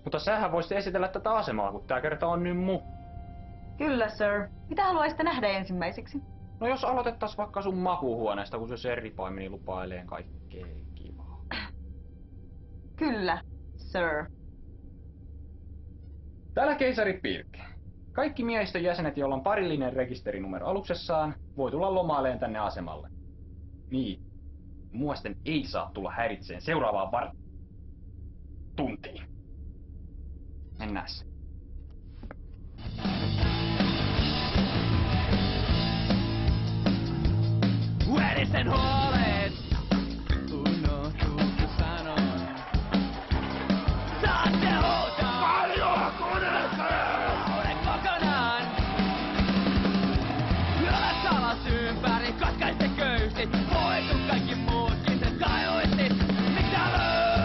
P: Mutta sähän voisit esitellä tätä asemaa, kun tää kerta on nyt
E: Kyllä, sir. Mitä haluaisitte nähdä ensimmäiseksi?
P: No jos aloitettais vaikka sun makuuhuoneesta, kun se Serifai lupailee kaikkea kivaa.
E: Kyllä, sir.
P: Täällä keisari Pirke. Kaikki miehistön jäsenet, joilla on parillinen rekisterinumero aluksessaan, voi tulla lomaileen tänne asemalle. Niin. Muasten ei saa tulla häiritseen seuraavaan tuntiin. Mennään.
K: Verisen huolet unohtuu, kun sanon. Saatte huutaa! Paljon uuden kokonaan! Yöllä salas ympäri, katkaiste köysit. Hoitu kaikki muutkin, sen kajoisit. Mitä löysit?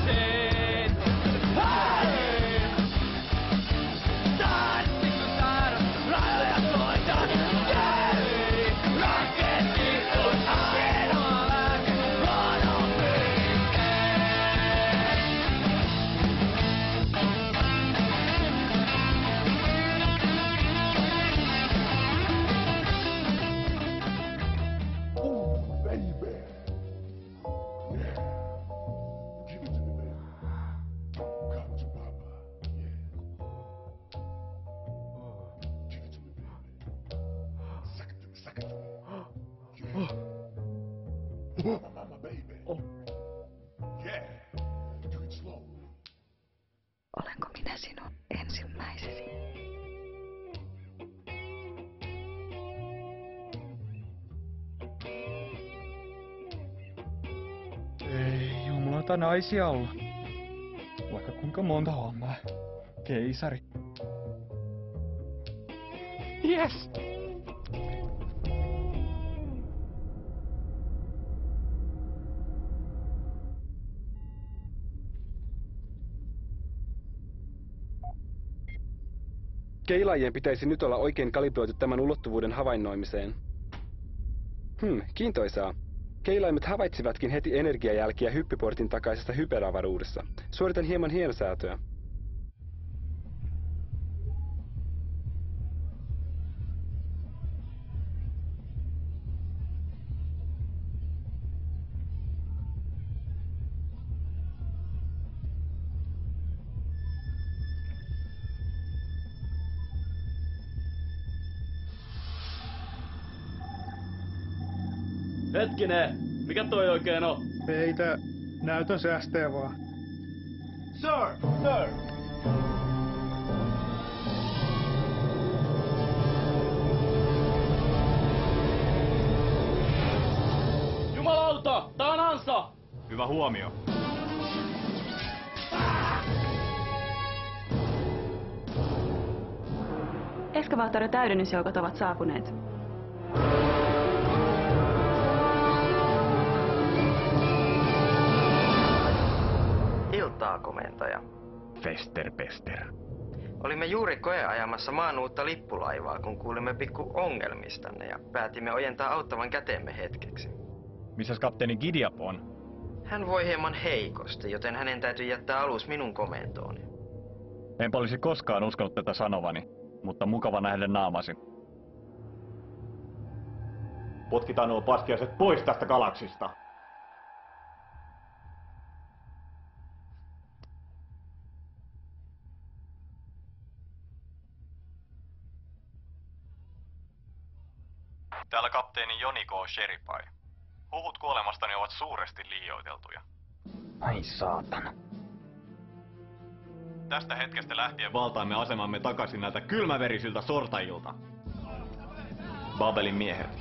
K: Hei! Tanssi kun taidot, rajoja koitan. Jei! Raketti on ainoa lääke, huono
E: Olenko minä sinun ensimmäisesi?
P: Ei jumalata naisia olla. Vaikka kuinka monta on mä. Keisari. Yes!
H: Keilaajien pitäisi nyt olla oikein kalibroitu tämän ulottuvuuden havainnoimiseen. Kiintoisaa. Keilaimet havaitsivatkin heti energiajälkiä hyppyportin takaisessa hyperavaruudessa. Suoritan hieman hienosäätöä.
L: Hetkinen, mikä toi oikein on?
T: Peitä, näytä säästää vaan.
L: Sir, sir! Jumalauta, tää on ansa!
F: Hyvä huomio.
E: Eskavaattori-täydennysjoukot ovat saapuneet.
J: Iltaa, komentaja.
D: Festerpester.
J: Olimme juuri koeajamassa maan uutta lippulaivaa, kun kuulimme pikku ongelmistanne ja päätimme ojentaa auttavan käteemme hetkeksi.
D: Missäs kapteeni Gideap on?
J: Hän voi hieman heikosti, joten hänen täytyy jättää alus minun komentooni.
D: Enpä olisi koskaan uskonut tätä sanovani, mutta mukava nähdä naamasi.
F: Potkitaan nuo paskiaiset pois tästä galaksista.
D: Täällä kapteeni Joni K. Sherifai. Huhut kuolemastani ovat suuresti liioiteltuja. Ai saatana.
F: Tästä hetkestä lähtien valtaamme asemamme takaisin näiltä kylmäverisiltä sortajilta. Babelin miehet,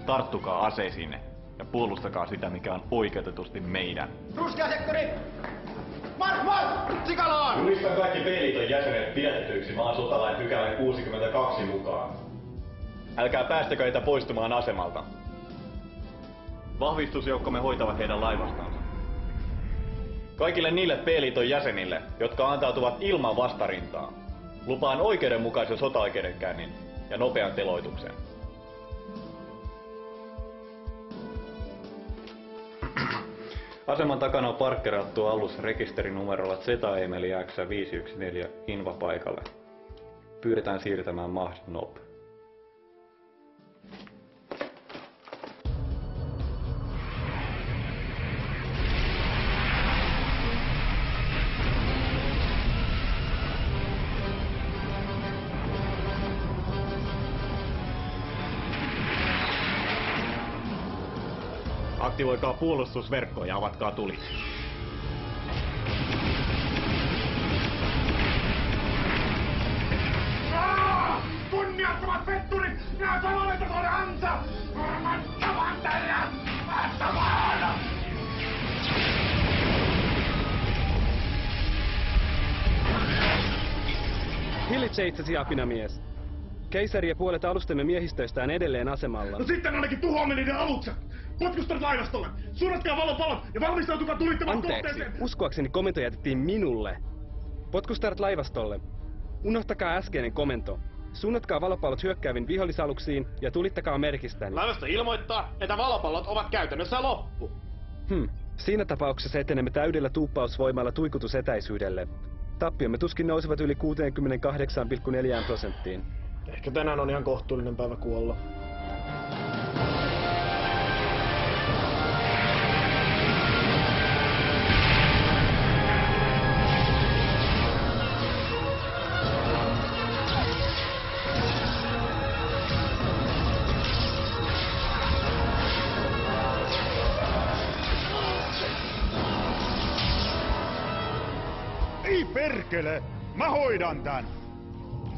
F: tarttukaa aseisiinne ja puolustakaa sitä, mikä on oikeutetusti meidän.
K: Ruskeasekkuri! Mark! Sikalaan!
F: Julistan kaikki peiliton jäsenet pidätetyiksi maan sotalain pykälän 62 mukaan. Älkää päästäkö heitä poistumaan asemalta. Vahvistusjoukkomme hoitavat heidän laivastansa. Kaikille niille P-liiton jäsenille, jotka antautuvat ilman vastarintaa, lupaan oikeudenmukaisen sotaoikeudenkäynnin
O: ja nopean teloituksen. Aseman takana on parkkerattu alus rekisterinumerolla Z-Emeli X514 Inva paikalle. Pyydetään siirtämään mahdollisimman nopeasti.
F: Aktivoikaa puolustusverkko ja avatkaa tuli.
K: Kunniattomat petturit! Minä sanoin, että tuonne ansa! Varmattavan teidät! Vastamaan!
Q: Hillitse itsesi, apinamies. Keisari ja puolet alustemme miehistöistä on edelleen asemalla.
K: No sitten ainakin tuhoamme niiden alukset! Potkustat laivastolle! Suunnatkaa valopalot ja valmistautukaa tulittamaan kohteeseen!
Q: Anteeksi, uskoakseni komento jätettiin minulle. Potkustarat laivastolle. Unohtakaa äskeinen komento. Suunnatkaa valopallot hyökkääviin vihollisaluksiin ja tulittakaa merkistäni.
L: Laivasto ilmoittaa, että valopallot ovat käytännössä loppu.
Q: Siinä tapauksessa etenemme täydellä tuuppausvoimalla tuikutusetäisyydelle. Tappiomme tuskin nousevat yli 68,4%.
T: Ehkä tänään on ihan kohtuullinen päivä kuolla.
M: Ei perkele! Mä hoidan tän!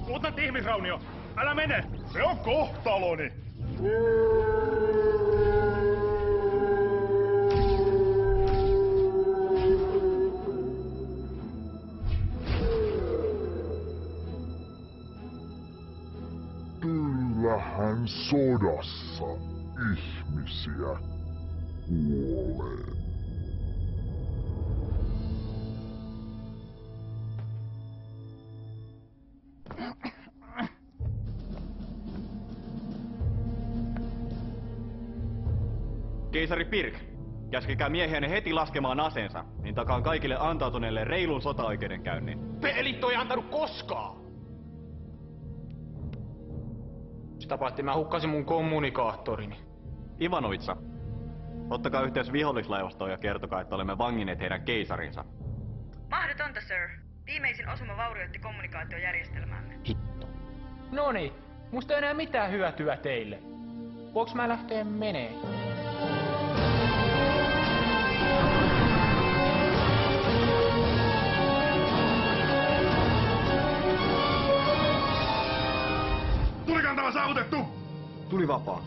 K: Luutat ihmisraunio! Älä mene!
M: Se on kohtaloni!
A: Kyllähän sodassa ihmisiä kuolee.
F: Keisari Pirk, käskekää miehiänne heti laskemaan aseensa, niin takaan kaikille antautuneille reilun sotaoikeudenkäynnin.
P: Pelit ei antanut koskaan! Sitä paitsi mä hukkasin mun kommunikaattorini.
F: Ivanovitsa, ottakaa yhteys vihollislaivastoon ja kertokaa, että olemme vanginneet heidän keisarinsa.
E: Mahdotonta, sir. Viimeisin osuma vaurioitti kommunikaatiojärjestelmäämme.
P: Noniin, musta ei enää mitään hyötyä teille. Voinko mä lähteä menee?
K: Tulikantava saavutettu!
H: Tuli vapaa.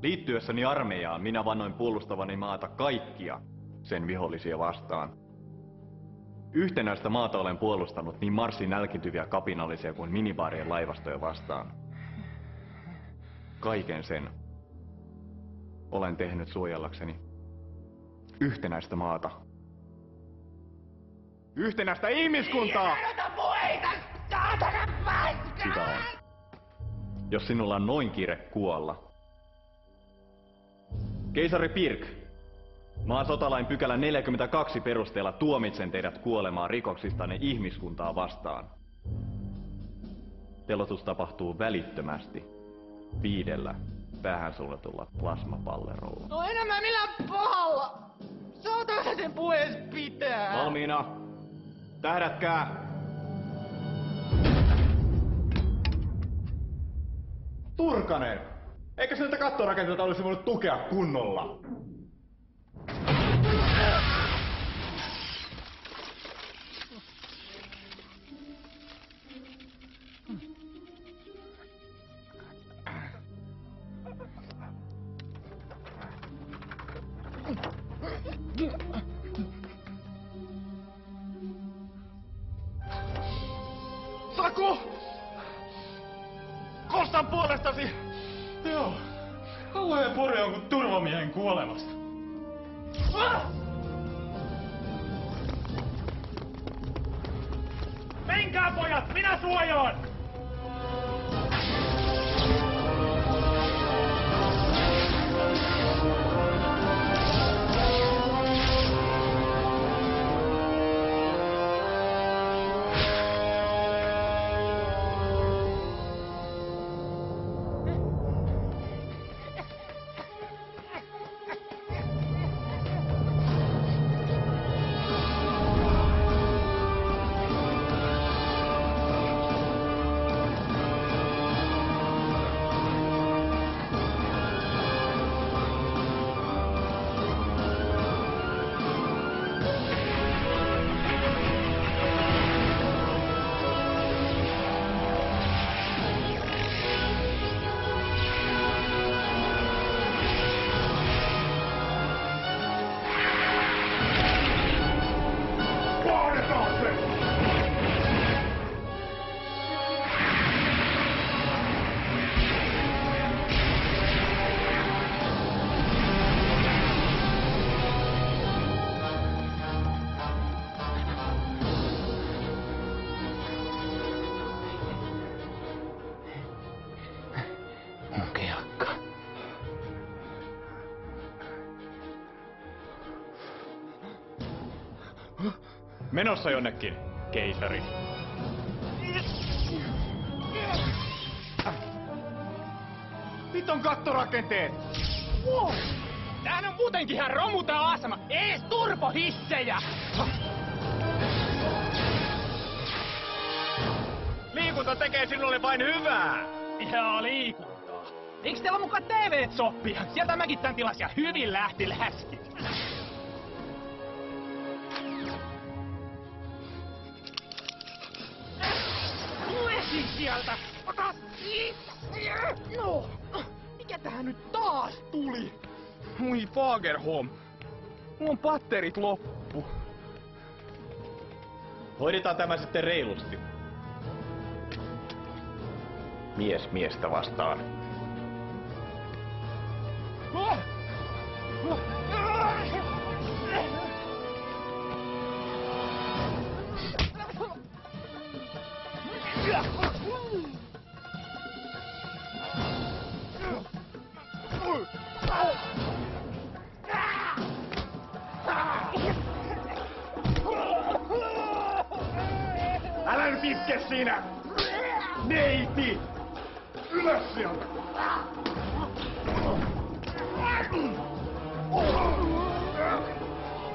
F: Liittyessäni armeijaan minä vannoin puolustavani maata kaikkia sen vihollisia vastaan. Yhtenäistä maata olen puolustanut niin Marsin nälkityviä kapinallisia kuin minibaarien laivastoja vastaan. Kaiken sen olen tehnyt suojellakseni yhtenäistä maata. Yhtenäistä ihmiskuntaa! Sitä on. Jos sinulla on noin kiire kuolla. Keisari Pirk, maan sotalain pykälä 42 perusteella tuomitsen teidät kuolemaan rikoksistanne ihmiskuntaa vastaan. Teloitus tapahtuu välittömästi 5 päähän suunnatulla plasmapallerolla.
K: No enemmän millään pahalla! Saatana sen puhees pitää!
F: Valmiina! Tähdätkää!
M: Turkanen! Eikö sieltä kattorakenteelta olisi voinut tukea kunnolla?
K: Saku! Kostan puolestasi!
P: Kauhea pori on kuin turvamiehen kuolemasta. Menkää pojat, minä suojaan!
F: Menossa jonnekin, keisari. Nyt on kattorakenteet!
P: Wow. Tämähän on muutenkin ihan romu tää asema. Ees turbohissejä!
F: Liikunta tekee sinulle vain hyvää!
P: Jaa, liikuntaa. Eiks teillä mukaan TV:t soppia? Sieltä mäkin tän tilas ja hyvin lähti läski. Lesi sieltä! Ota siitä! No! Mikä tähän nyt taas tuli?
D: Mui Fagerholm. Mulla on batterit loppu.
F: Hoidetaan tämä sitten reilusti. Mies miestä vastaan.
P: Älä nyt itke siinä! Neiti! Ylös sieltä!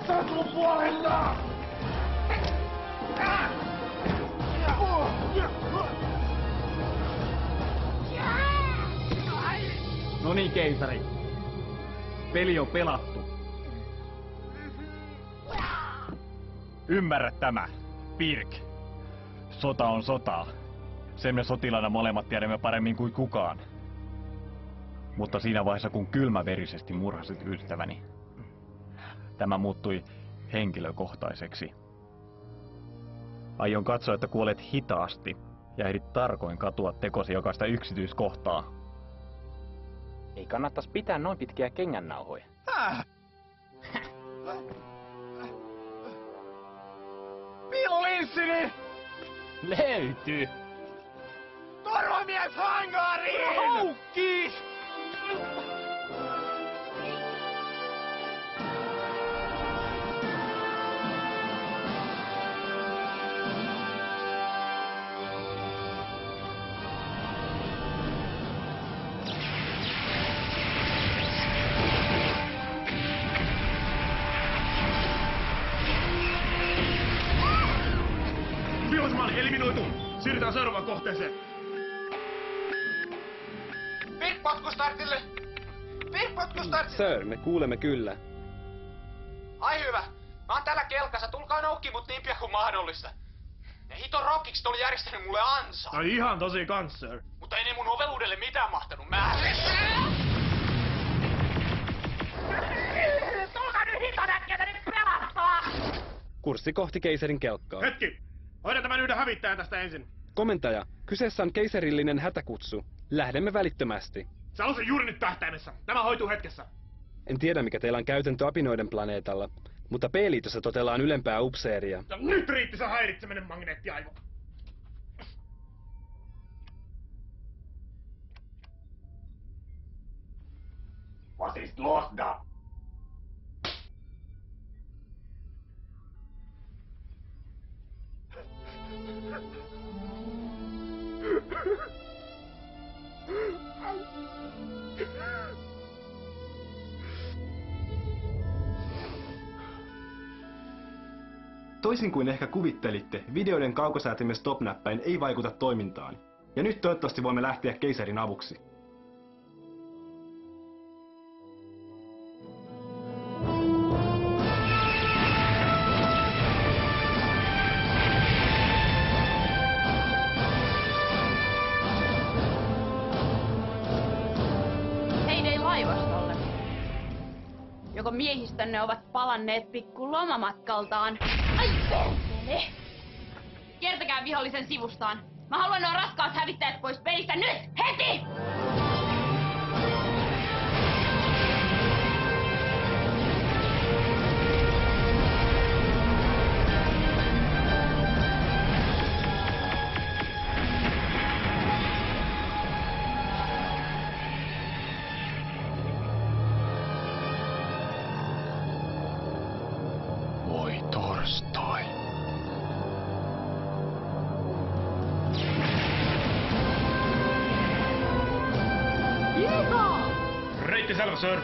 P: Sä sun puolesta!
F: No niin, keisari. Peli on pelattu. Ymmärrä tämä, Pirk. Sota on sotaa. Sen me sotilaana molemmat tiedämme paremmin kuin kukaan. Mutta siinä vaiheessa, kun kylmäverisesti murhasit ystäväni, tämä muuttui henkilökohtaiseksi. Aion katsoa, että kuolet hitaasti ja ehdit tarkoin katua tekosi jokaista yksityiskohtaa.
D: Ei kannattais pitää noin pitkiä kengännauhoja.
P: Pillinssini!
D: Löytyy!
P: Turvamies hangariin! Haukkii!
T: Vihollinen eliminoitu! Siirrytään seuraavaan kohteeseen.
J: Potkustartille! Potkustartille!
Q: Sir, me kuulemme kyllä.
J: Ai hyvä. Mä oon täällä kelkassa. Tulkaa noukki mut niin pian kuin mahdollista. Ne hiton rockikset oli järjestänyt mulle ansaa.
T: No ihan tosi kans, sir.
J: Mutta ei ne mun oveluudelle mitään mahtanut. Mä... Tulkaa nyt hiton äkkiä tänne pelastaa!
Q: Kurssi kohti keisarin kelkkaa.
T: Hetki! Hoidan tämän yhden hävittäjän tästä ensin.
Q: Komentaja, kyseessä on keisarillinen hätäkutsu. Lähdemme välittömästi.
T: Se on se juuri nyt tähtäimessä. Tämä hoituu hetkessä.
Q: En tiedä, mikä teillä on käytäntö apinoiden planeetalla, mutta P-liitossa totellaan ylempää upseeria.
T: Ja nyt riitti se häiritseminen, magneettiaivo.
O: Was ist los da?
H: Toisin kuin ehkä kuvittelitte, videoiden kaukosäätimen stop-näppäin ei vaikuta toimintaan. Ja nyt toivottavasti voimme lähteä keisarin avuksi.
S: Heidei laivastolle. Joko miehistönne ovat palanneet pikku lomamatkaltaan. Ai perkele! Kiertäkää vihollisen sivustaan. Mä haluan nuo raskaat hävittäjät pois pelistä nyt! Heti!
C: Voi torstai.
T: Reitti selvä, sir.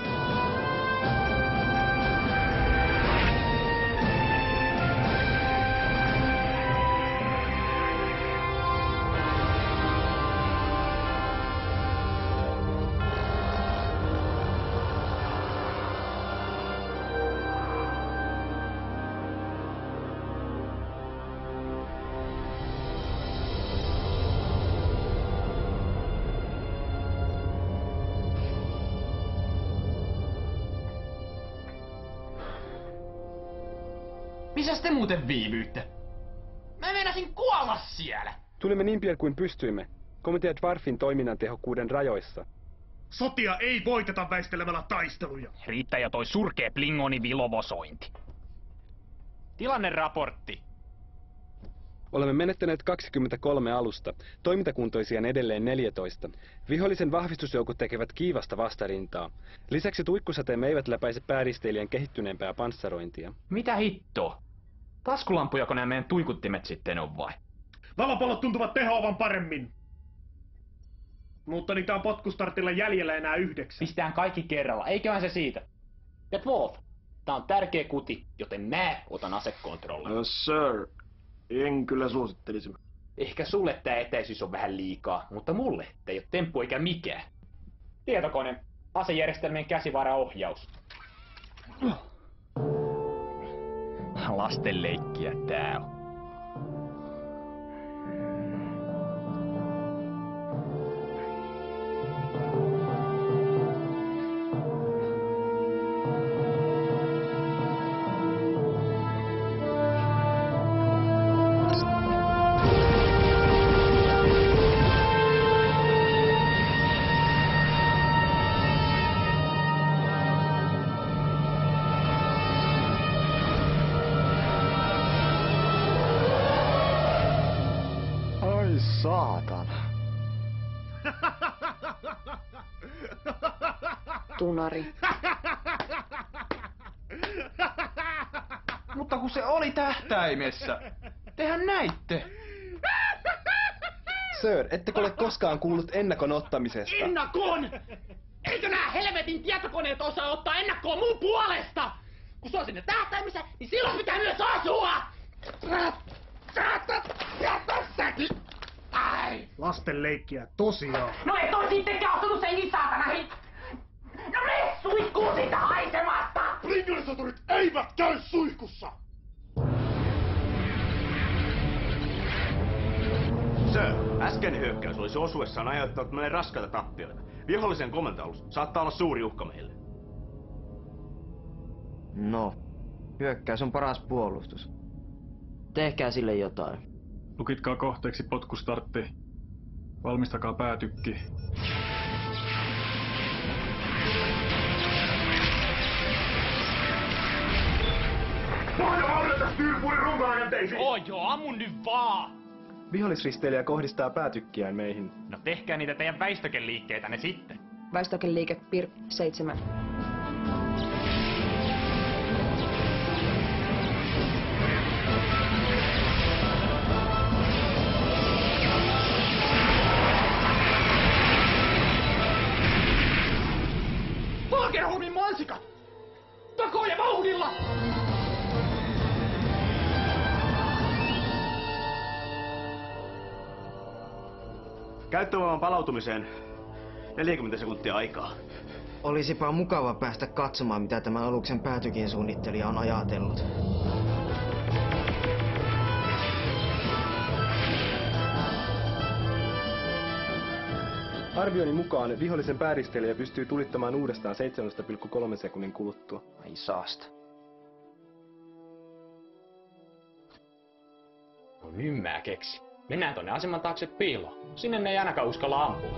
P: Missäs te muuten viivyitte? Mä meinasin kuolla siellä!
Q: Tulimme niin pian kuin pystyimme. Komitea Dwarfin toiminnan tehokkuuden rajoissa.
T: Sotia ei voiteta väistelemällä taisteluja.
P: Riittää jo toi surkea Plingoni vilovosointi. Tilanneraportti.
Q: Olemme menettäneet 23 alusta, toimintakuntoisia on edelleen 14. Vihollisen vahvistusjoukot tekevät kiivasta vastarintaa. Lisäksi tuikkusateemme eivät läpäise pääristeilijän kehittyneempää panssarointia.
P: Mitä hittoa? Taskulampujako nämä meidän tuikuttimet sitten on vai?
T: Valopallot tuntuvat tehoavan paremmin. Mutta niitä on potkustartilla jäljellä enää 9.
P: Pistään kaikki kerralla, eiköhän se siitä. Ja Wolf, tää on tärkeä kuti, joten mä otan asekontrollin.
H: Sir, en kyllä suosittelisi.
P: Ehkä sulle tää etäisyys on vähän liikaa, mutta mulle tää ei oo temppu eikä mikään. Tietokone, asejärjestelmien käsivaraohjaus. Lastenleikkiä tää on.
C: Saatana.
S: Tunari.
C: Mutta kun se oli tähtäimessä. Tehän näitte.
H: Sir, ettekö ole koskaan kuullut ennakon ottamisesta?
P: Ennakon! Eikö nää helvetin tietokoneet osaa ottaa ennakkoa mun puolesta? Kun se on sinne tähtäimessä, niin silloin pitää myös asua! Tässäkin! Ai!
T: Lastenleikkiä, tosiaan.
P: No et ois itsekään osunut senkin saatanahin! No mene suihkuun siitä haisemasta!
T: Pringlesoturit eivät käy suihkussa!
C: Sir, äskeinen hyökkäys olisi osuessaan aiheuttanut meille raskaita tappioita. Vihollisen komentoalus saattaa olla suuri uhka meille.
B: No, hyökkäys on paras puolustus. Tehkää sille jotain.
V: Lukitkaa kohteeksi potkustartti. Valmistakaa päätykki.
T: Pohjavaurioita Styrpurin runkorakenteisiin!
P: Joo, ammun nyt vaan!
H: Vihollisristeilijä kohdistaa päätykkiään meihin.
P: No tehkää niitä teidän väistökeliikkeitänne sitten.
I: Väistökeliike PIR 7.
P: Fagerholmin mansikat! Takoon ja vauhdilla!
C: Käyttövoiman palautumiseen 40 sekuntia aikaa.
B: Olisipa mukava päästä katsomaan, mitä tämän aluksen päätykin suunnittelija on ajatellut.
H: Arvioni mukaan vihollisen pääristeilijä pystyy tulittamaan uudestaan 7,3 sekunnin kuluttua.
B: Ai saasta.
P: No nyt mä keksin. Mennään tonne aseman taakse piiloon. Sinne ne ei ainakaan uskalla ampua.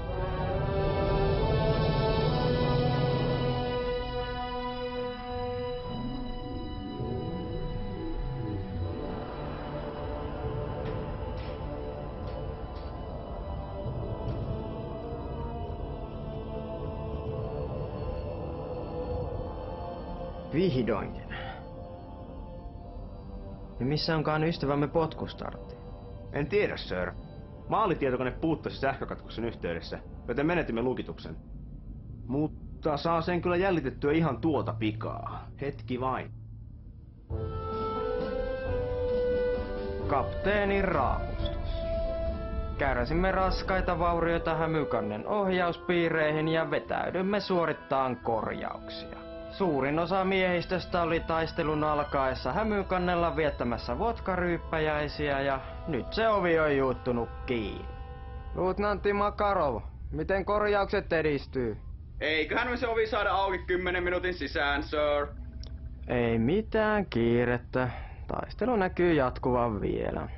B: Vihdoinkin. Ja missä onkaan ystävämme potkustartti?
C: En tiedä, sir. Maalitietokone puuttuisi sähkökatkoksen yhteydessä, joten menetimme lukituksen. Mutta saa sen kyllä jäljitettyä ihan tuota pikaa. Hetki vain.
B: Kapteenin raapustus. Kärsimme raskaita vaurioita Hämykannen ohjauspiireihin ja vetäydymme suorittaan korjauksia. Suurin osa miehistöstä oli taistelun alkaessa Hämykannella viettämässä vodkaryyppäjäisiä ja nyt se ovi on juuttunut kiinni. Luutnantti Makarov, miten korjaukset edistyy?
O: Eiköhän me se ovi saada auki 10 minuutin sisään, sir.
B: Ei mitään kiirettä. Taistelu näkyy jatkuvan vielä.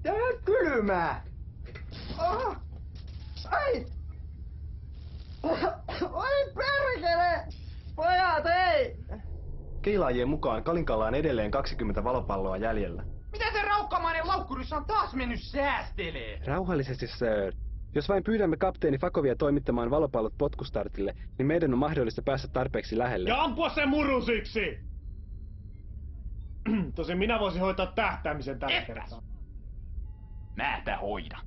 J: Tää on kylmää! Oh. Ai! Oi perkele! Pojat, ei!
H: Keilaajien mukaan Kalinkalla on edelleen 20 valopalloa jäljellä.
P: Mitä se raukkamainen laukkurissa on taas mennyt säästelee?
Q: Rauhallisesti, sir. Jos vain pyydämme kapteeni Fakovia toimittamaan valopallot potkustartille, niin meidän on mahdollista päästä tarpeeksi lähelle.
T: Ja ampua sen murusiksi! Tosin minä voisin hoitaa tähtäämisen tällä kertaa.
P: Mä tää hoida.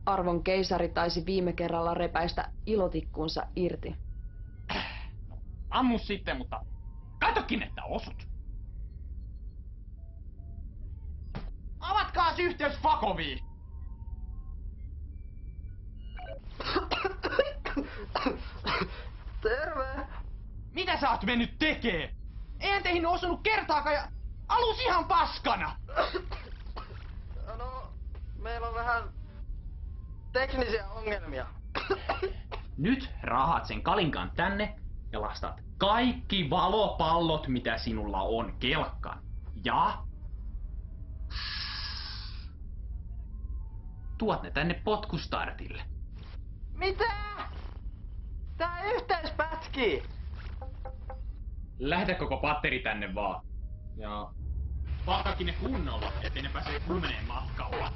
I: Arvon keisari taisi viime kerralla repäistä ilotikkuunsa irti.
P: Ammu sitten, mutta katokin, että osut. Avatkaas yhteys Fakoviin!
J: Terve!
P: Mitä sä oot mennyt tekee? Eihän teihin osunut kertaakaan ja alus ihan paskana!
J: No, meillä on vähän teknisiä ongelmia.
P: Nyt rahat sen Kalinkan tänne ja lastat kaikki valopallot, mitä sinulla on, kelkkaan. Ja tuot ne tänne potkustartille.
J: Mitä? Tää yhteys pätkii!
P: Lähetä koko patteri tänne vaan. Ja pakkakin ne kunnolla, ettei ne pääse kumeneen matkalla.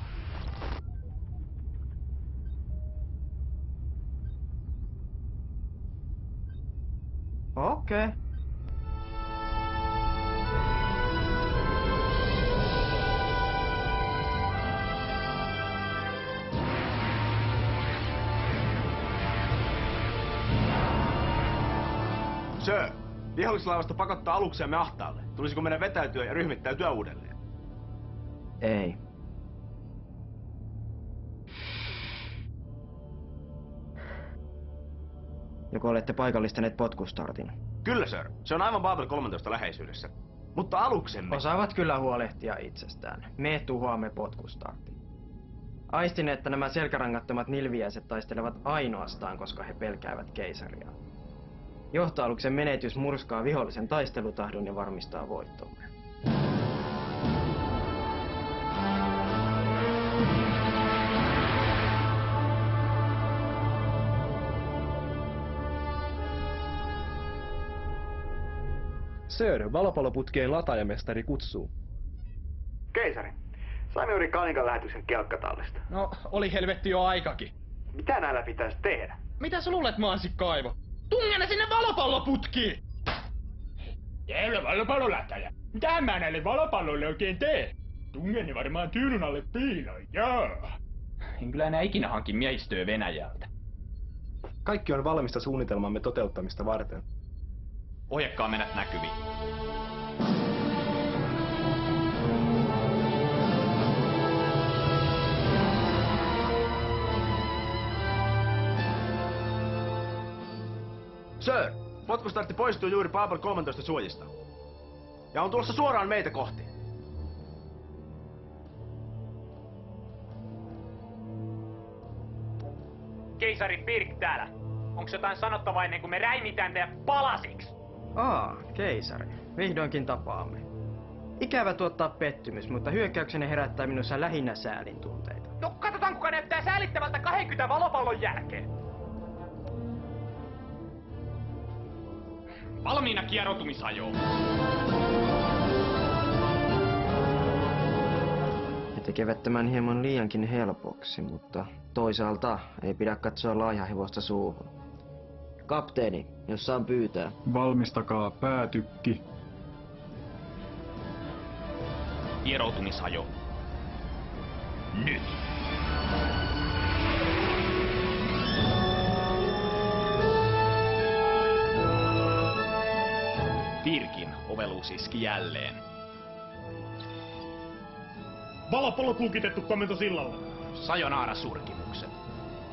B: Okei.
C: Sir, vihollislaivasta pakottaa aluksiamme ahtaalle. Tulisiko meidän vetäytyä ja ryhmittäytyä uudelleen?
B: Ei. Joko olette paikallistaneet potkustartin?
C: Kyllä, sir. Se on aivan Babel 13 läheisyydessä. Mutta aluksemme...
B: Osaavat kyllä huolehtia itsestään. Me tuhoamme potkustartin. Aistin, että nämä selkärangattomat nilviäiset taistelevat ainoastaan, koska he pelkäävät keisaria. Johtoaluksen menetys murskaa vihollisen taistelutahdon ja varmistaa voittomme.
H: Sir, valopalloputkien lataajamestari kutsuu.
L: Keisari, saimme juuri Kanikan lähetyksen kelkkatallista.
P: No, oli helvetti jo aikakin.
L: Mitä näillä pitäisi tehdä?
P: Mitä sä luulet, Mansikaivo? Tungene sinne valopalloputkiin! Jäylä valopallolättäjä. Mitä mä näille valopalloille oikein teen? Tungeni varmaan tyynyn alle piiloin, joo. En kyllä enää ikinä hanki miehistöä Venäjältä.
H: Kaikki on valmista suunnitelmamme toteuttamista varten.
O: Ohjakkaa mennä näkyviin.
L: Sir, potkustartti poistuu juuri Paapal 13 suojista. Ja on tulossa suoraan meitä kohti.
P: Keisari Pirk täällä. Onks jotain sanottavaa ennen kuin me räimitään teidät palasiksi?
B: Keisari. Vihdoinkin tapaamme. Ikävä tuottaa pettymys, mutta hyökkäyksenne herättää minussa lähinnä säälin tunteita.
P: No katsotaan kuka näyttää säälittävältä 20 valopallon jälkeen. Valmiina kieroutumisajoon.
B: He tekevät tämän hieman liiankin helpoksi, mutta toisaalta ei pidä katsoa laihahevosta suuhun. Kapteeni, jos saan pyytää.
N: Valmistakaa päätykki.
P: Kieroutumisajo. Nyt! Pirkin oveluus iski jälleen.
T: Valopallo kulkitettu komento sillalle.
P: Sajonaara surkimukset.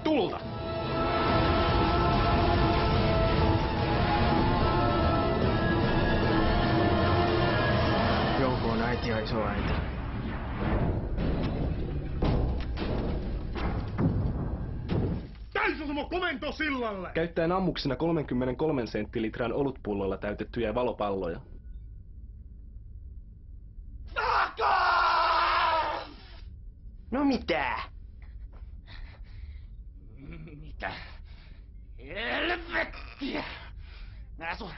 P: Tulta!
B: Joukoon äiti ja isoäiti.
T: Täysasema komento sillalle!
H: Käyttäen ammuksena 33 senttilitran olutpullolla täytettyjä valopalloja.
B: No mitä?
P: Mitä? Helvettiä! Nää sun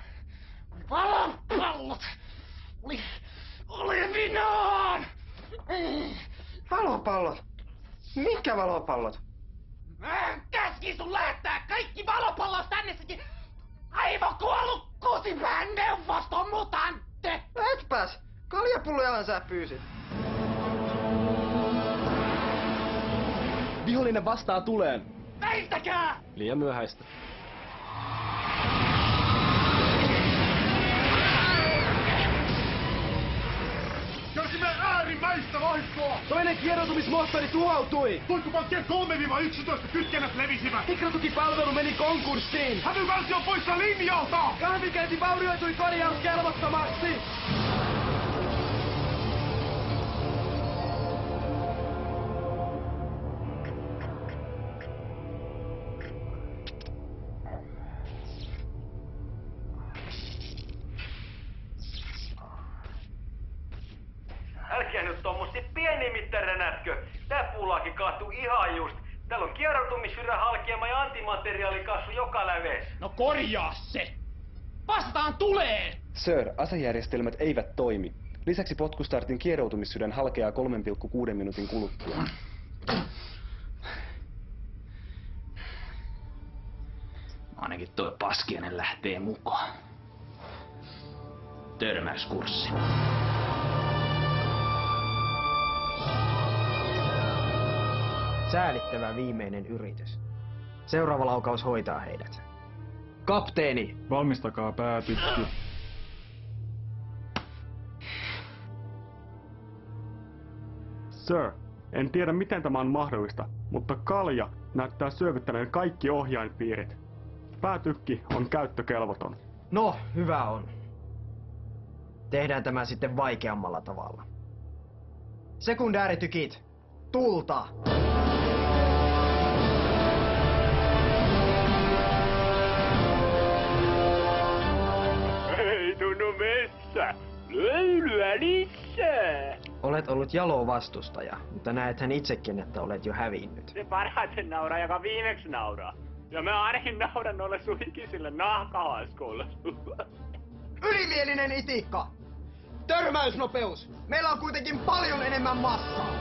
P: valopallot oli minaan!
B: Valopallot? Mitkä valopallot?
P: Mä käskin sun lähettää kaikki valopallot tännessäkin! Aivokuollut kusipään neuvostomutantte!
B: Etpäs! Kaljapullojahan sä pyysit.
H: Vihollinen vastaa tuleen.
P: Väistäkää!
H: Liian myöhäistä.
T: Kärsimme äärimmäistä vahinkoa!
H: Toinen kieroutumismoottori tuhoutui!
T: Tuikkupankkien 3-11 kytkennät levisivät!
H: Mikrotukipalvelu meni konkurssiin!
T: Hävyvälsi on poissa linjalta!
H: Kahvikäynti vaurioitui korjauskelvottomaksi!
L: Älkää nyt tommosti pienimittäränätkö. Tää puulaakin kaatui ihan just. Täällä on kieroutumissyrän halkeama ja antimateriaalikasvu joka läveessä.
P: No korjaa se! Vastaan tulee!
H: Sir, asejärjestelmät eivät toimi. Lisäksi potkustartin kieroutumissydän halkeaa 3,6 minuutin kuluttua.
P: Ainakin toi Paskiainen lähtee mukaan. Törmäyskurssi.
B: Säälittävä viimeinen yritys. Seuraava laukaus hoitaa heidät. Kapteeni!
N: Valmistakaa päätykki. Sir, en tiedä miten tämä on mahdollista, mutta kalja näyttää syövyttäneen kaikki ohjainpiirit. Päätykki on käyttökelvoton.
B: No, hyvä on. Tehdään tämä sitten vaikeammalla tavalla. Sekundääritykit, tulta!
V: Ei tunnu messä. Löylyä lisää.
B: Olet ollut jalo vastustaja, mutta näethän itsekin, että olet jo hävinnyt.
V: Se parhaiten nauraa, joka viimeksi nauraa. Ja mä ainakin nauran noille sun ikisille nahkahaiskoille.
J: Ylimielinen itikka! Törmäysnopeus! Meillä on kuitenkin paljon enemmän massaa!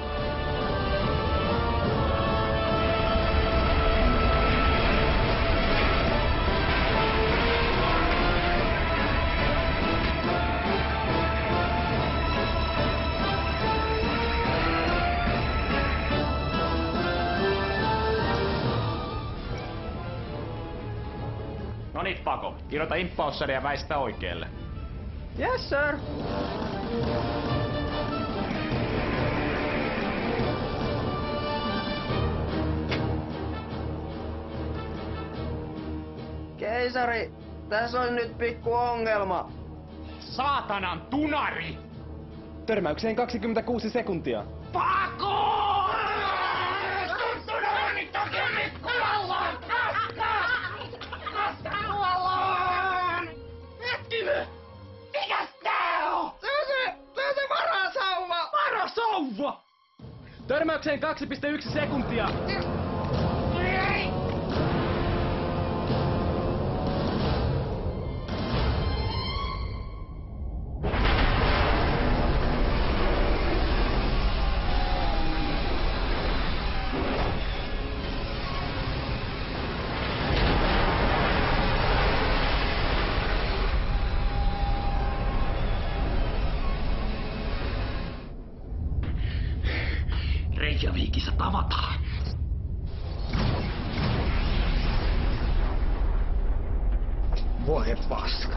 P: No niin, Pako. Kirjoita impaussari ja väistä oikealle.
J: Yes, sir. Keisari, tässä on nyt pikku ongelma.
P: Saatanan tunari!
H: Törmäykseen 26 sekuntia.
K: Pako!
J: Mikäs tää on? Se on se varasauva!
P: Varasauva!
H: Törmäykseen 2,1 sekuntia.
K: Reykjavikissa tavataan.
J: Voi paska.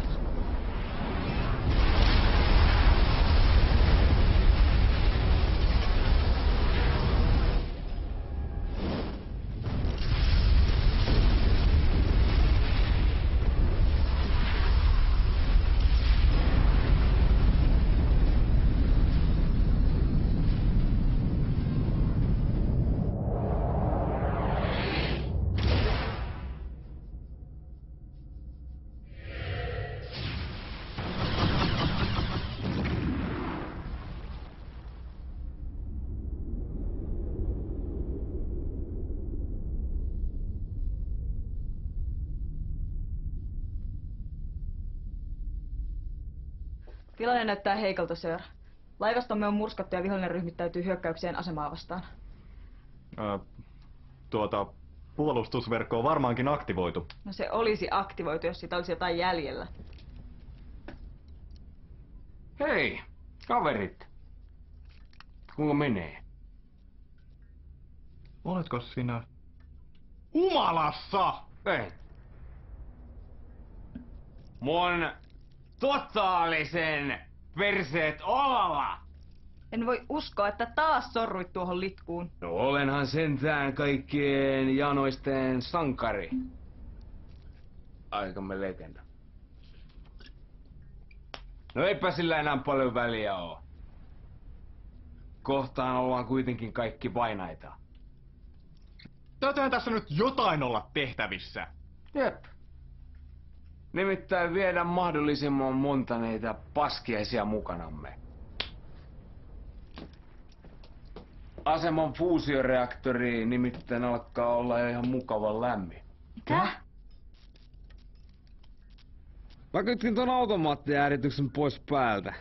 E: Tilanne näyttää heikolta, sir. Laivastomme on murskattu ja vihollinen ryhmittäytyy hyökkäykseen asemaa vastaan.
F: Puolustusverkko on varmaankin aktivoitu.
E: No se olisi aktivoitu, jos siitä olisi jotain jäljellä.
G: Hei, kaverit. Kuinka menee?
F: Oletko sinä?
G: Humalassa! Ei. Mun totaalisen perseet olalla!
E: En voi uskoa, että taas sorruit tuohon litkuun.
G: No olenhan sentään kaikkien janoisten sankari. Aikamme legenda. No eipä sillä enää paljon väliä oo. Kohtaan ollaan kuitenkin kaikki vainaita.
F: Täytyyhän tässä nyt jotain olla tehtävissä.
G: Jep. Nimittäin viedä mahdollisimman monta neitä paskiaisia mukanamme. Aseman fuusioreaktori nimittäin alkaa olla jo ihan mukavan lämmin.
E: Mitä?
Q: Mä kytkin ton automaattijäärityksen pois päältä.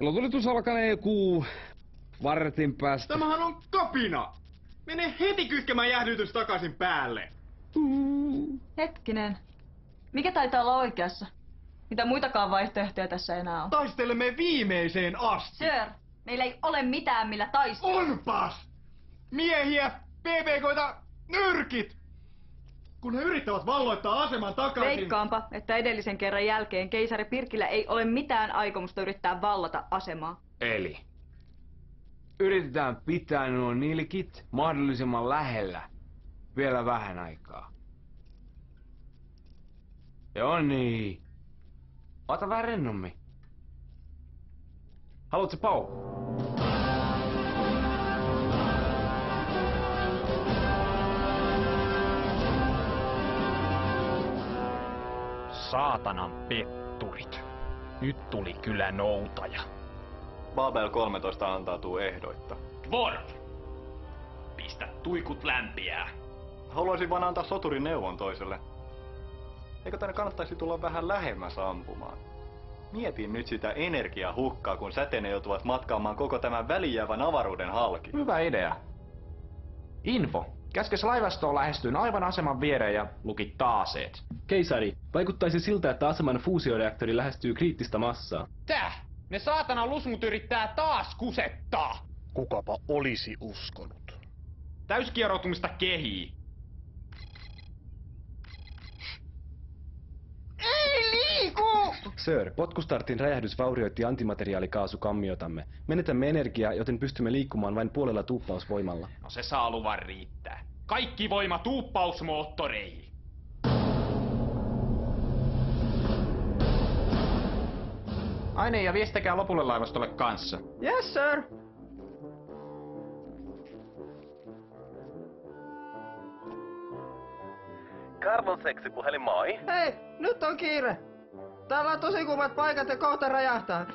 Q: Ilotulitus alkanee joku vartin päästä.
F: Tämähän on kapina! Mene heti kytkemään jäähdytys takaisin päälle!
E: Hetkinen. Mikä taitaa olla oikeassa? Mitä muitakaan vaihtoehtoja tässä enää on?
F: Taistelemme viimeiseen asti!
E: Sir, meillä ei ole mitään millä taistella.
F: Onpas! Miehiä, PPK:ta, nyrkit! Kun he yrittävät valloittaa aseman takaisin...
E: Veikkaanpa, että edellisen kerran jälkeen keisari Pirkillä ei ole mitään aikomusta yrittää vallata asemaa.
G: Eli yritetään pitää nuo nilkit mahdollisimman lähellä vielä vähän aikaa. Joo niin. Ota vähän rennommin. Haluatko Pau?
D: Saatanan petturit. Nyt tuli kyllä noutaja.
F: Babel 13 antautuu ehdoitta.
P: Dwarf! Pistä tuikut lämpiää.
F: Haluaisin vaan antaa soturin neuvon toiselle. Eikö tänne kannattaisi tulla vähän lähemmäs ampumaan? Mietin nyt sitä energiahukkaa, kun säteinen joutuvat matkaamaan koko tämän välijäävän avaruuden halki.
D: Hyvä idea. Info. Käskes laivastoon lähestyyn aivan aseman viereen ja lukittaa aseet.
Q: Keisari, vaikuttaisi siltä, että aseman fuusioreaktori lähestyy kriittistä massaa.
P: Täh? Ne saatana lusmut yrittää taas kusettaa!
T: Kukapa olisi uskonut.
P: Täyskieroutumista kehii.
J: Ei liiku!
H: Sir, potkustartin räjähdys vaurioitti antimateriaalikaasukammiotamme. Menetämme energiaa, joten pystymme liikkumaan vain puolella tuuppausvoimalla.
P: No se saa luvan riittää. Kaikki voima tuuppausmoottoreihin. Aine ja viestitäkää lopulle laivastolle kanssa.
J: Yes, sir.
R: Karlon seksipuhelin, moi.
J: Hei, nyt on kiire. Täällä on tosi kuumat paikat ja kohta räjähtää.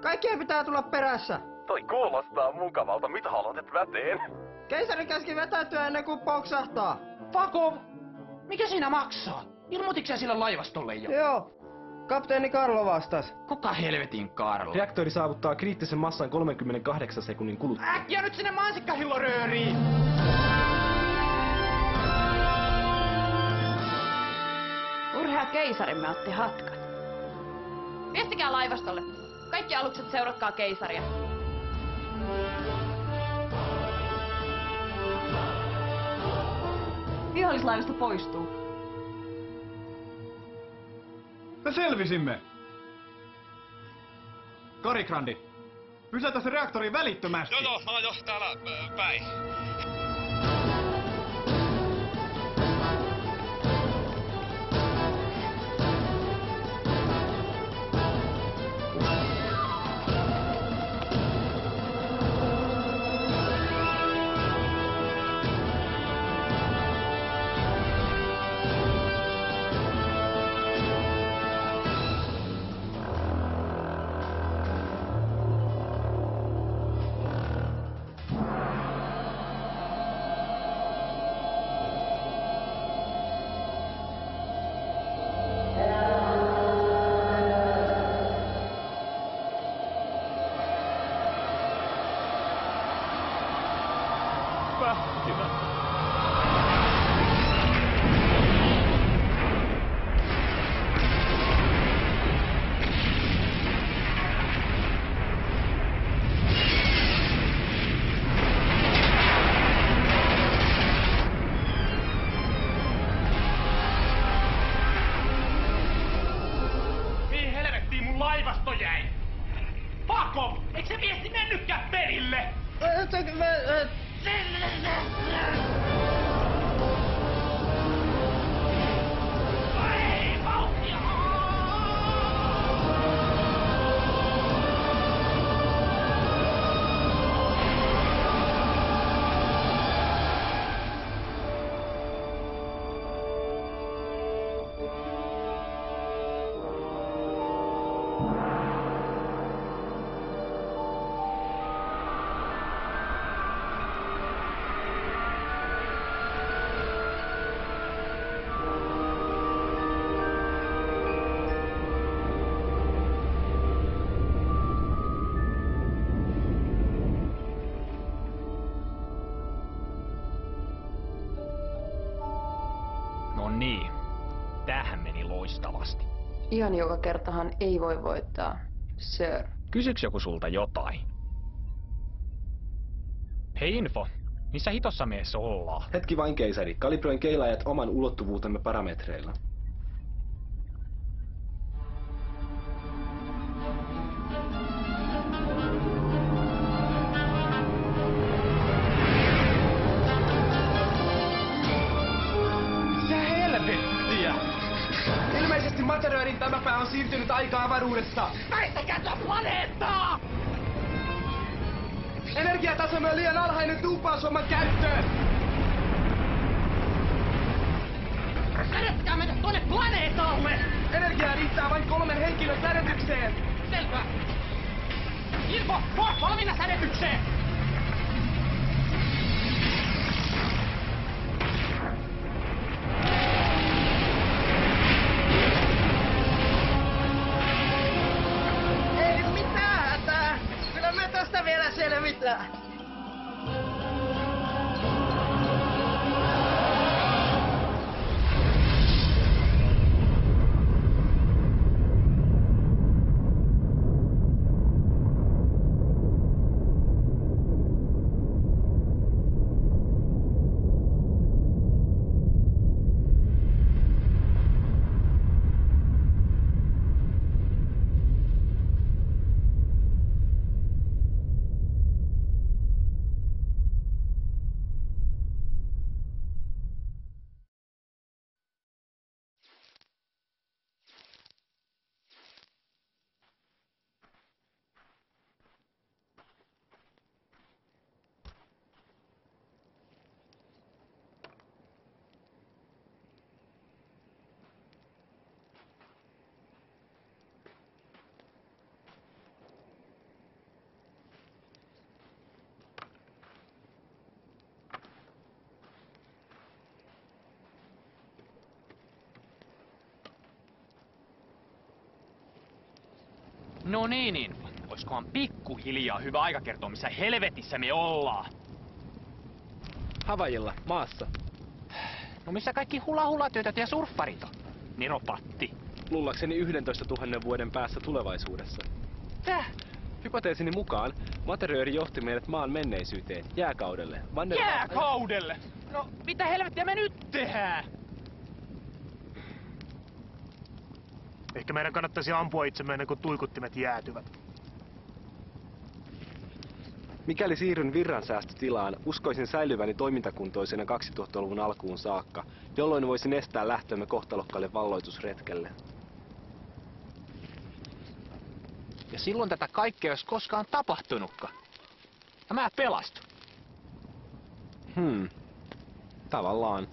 J: Kaikkien pitää tulla perässä.
R: Toi kuulostaa mukavalta. Mitä haluat, et väteen?
J: Keisari käski vetäytyä ennen kuin poksahtaa.
P: Fuck off! Mikä siinä maksaa? Ilmoitiksä sille laivastolle jo?
J: Joo. Kapteeni Karlo vastas.
P: Kuka helvetin Karlo?
H: Reaktori saavuttaa kriittisen massan 38 sekunnin kuluttua.
P: Äkkiä nyt sinne mansikkahillorööriin!
S: Urhea keisarimme otti hatkat. Viestikää laivastolle. Kaikki alukset seuratkaa keisaria.
E: Vihollislaivasto poistuu.
F: Me selvisimme! Karikrandi, pysäytä se reaktori välittömästi!
U: Joo, mä oon jo täällä päin.
D: Niin, tämähän meni loistavasti.
I: Ihan joka kertahan ei voi voittaa, sir.
D: Kysyks joku sulta jotain? Hei Info, missä hitossa miessä ollaan?
H: Hetki vain keisari, kalibroin keilaajat oman ulottuvuutemme parametreilla.
J: Ilmeisesti Materöörin tämä pää on siirtynyt aika-avaruudessa.
P: Väistäkää tuo planeettaa!
J: Energiatasomme on liian alhainen tuuppausvomman käyttöön.
P: Sädettäkää meitä tuonne planeetalle!
J: Energiaa riittää vain 3 henkilön sädetykseen.
P: Selvä. Info, valmiina sädetykseen!
J: Mitä?
P: No niin. Oiskohan pikkuhiljaa hyvä aika kertoa, missä helvetissä me ollaan?
Q: Havajilla, maassa.
P: No missä kaikki hula-hula-tytöt ja surffarit on? Neropatti.
Q: Luullakseni 11 000 vuoden päässä tulevaisuudessa.
P: Täh?
Q: Hypoteesini mukaan Materööri johti meidät maan menneisyyteen, jääkaudelle.
P: Jääkaudelle? No mitä helvettiä me nyt tehdään?
T: Ehkä meidän kannattaisi ampua itsemme ennen kuin tuikuttimet jäätyvät.
H: Mikäli siirryn virransäästötilaan, uskoisin säilyväni toimintakuntoisena 2000-luvun alkuun saakka, jolloin voisin estää lähtömme kohtalokkaalle valloitusretkelle.
P: Ja silloin tätä kaikkea ei olisi koskaan tapahtunutkaan. Ja mä pelastun.
Q: Tavallaan.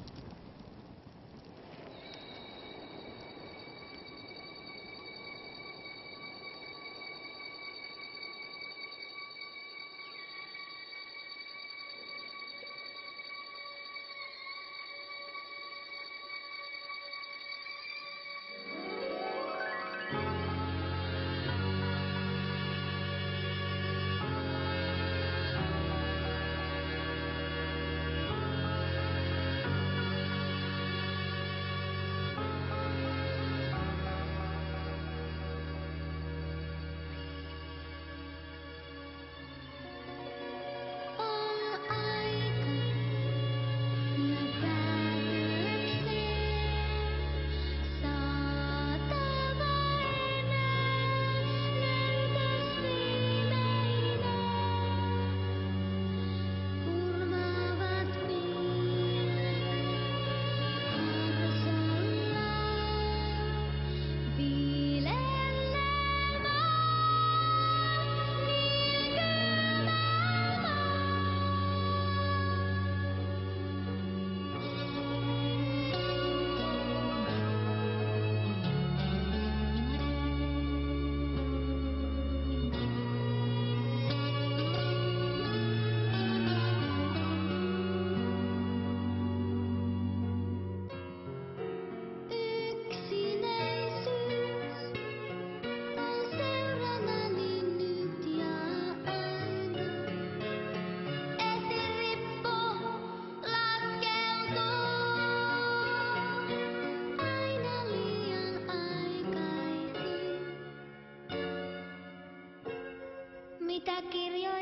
A: Mitä kirjoja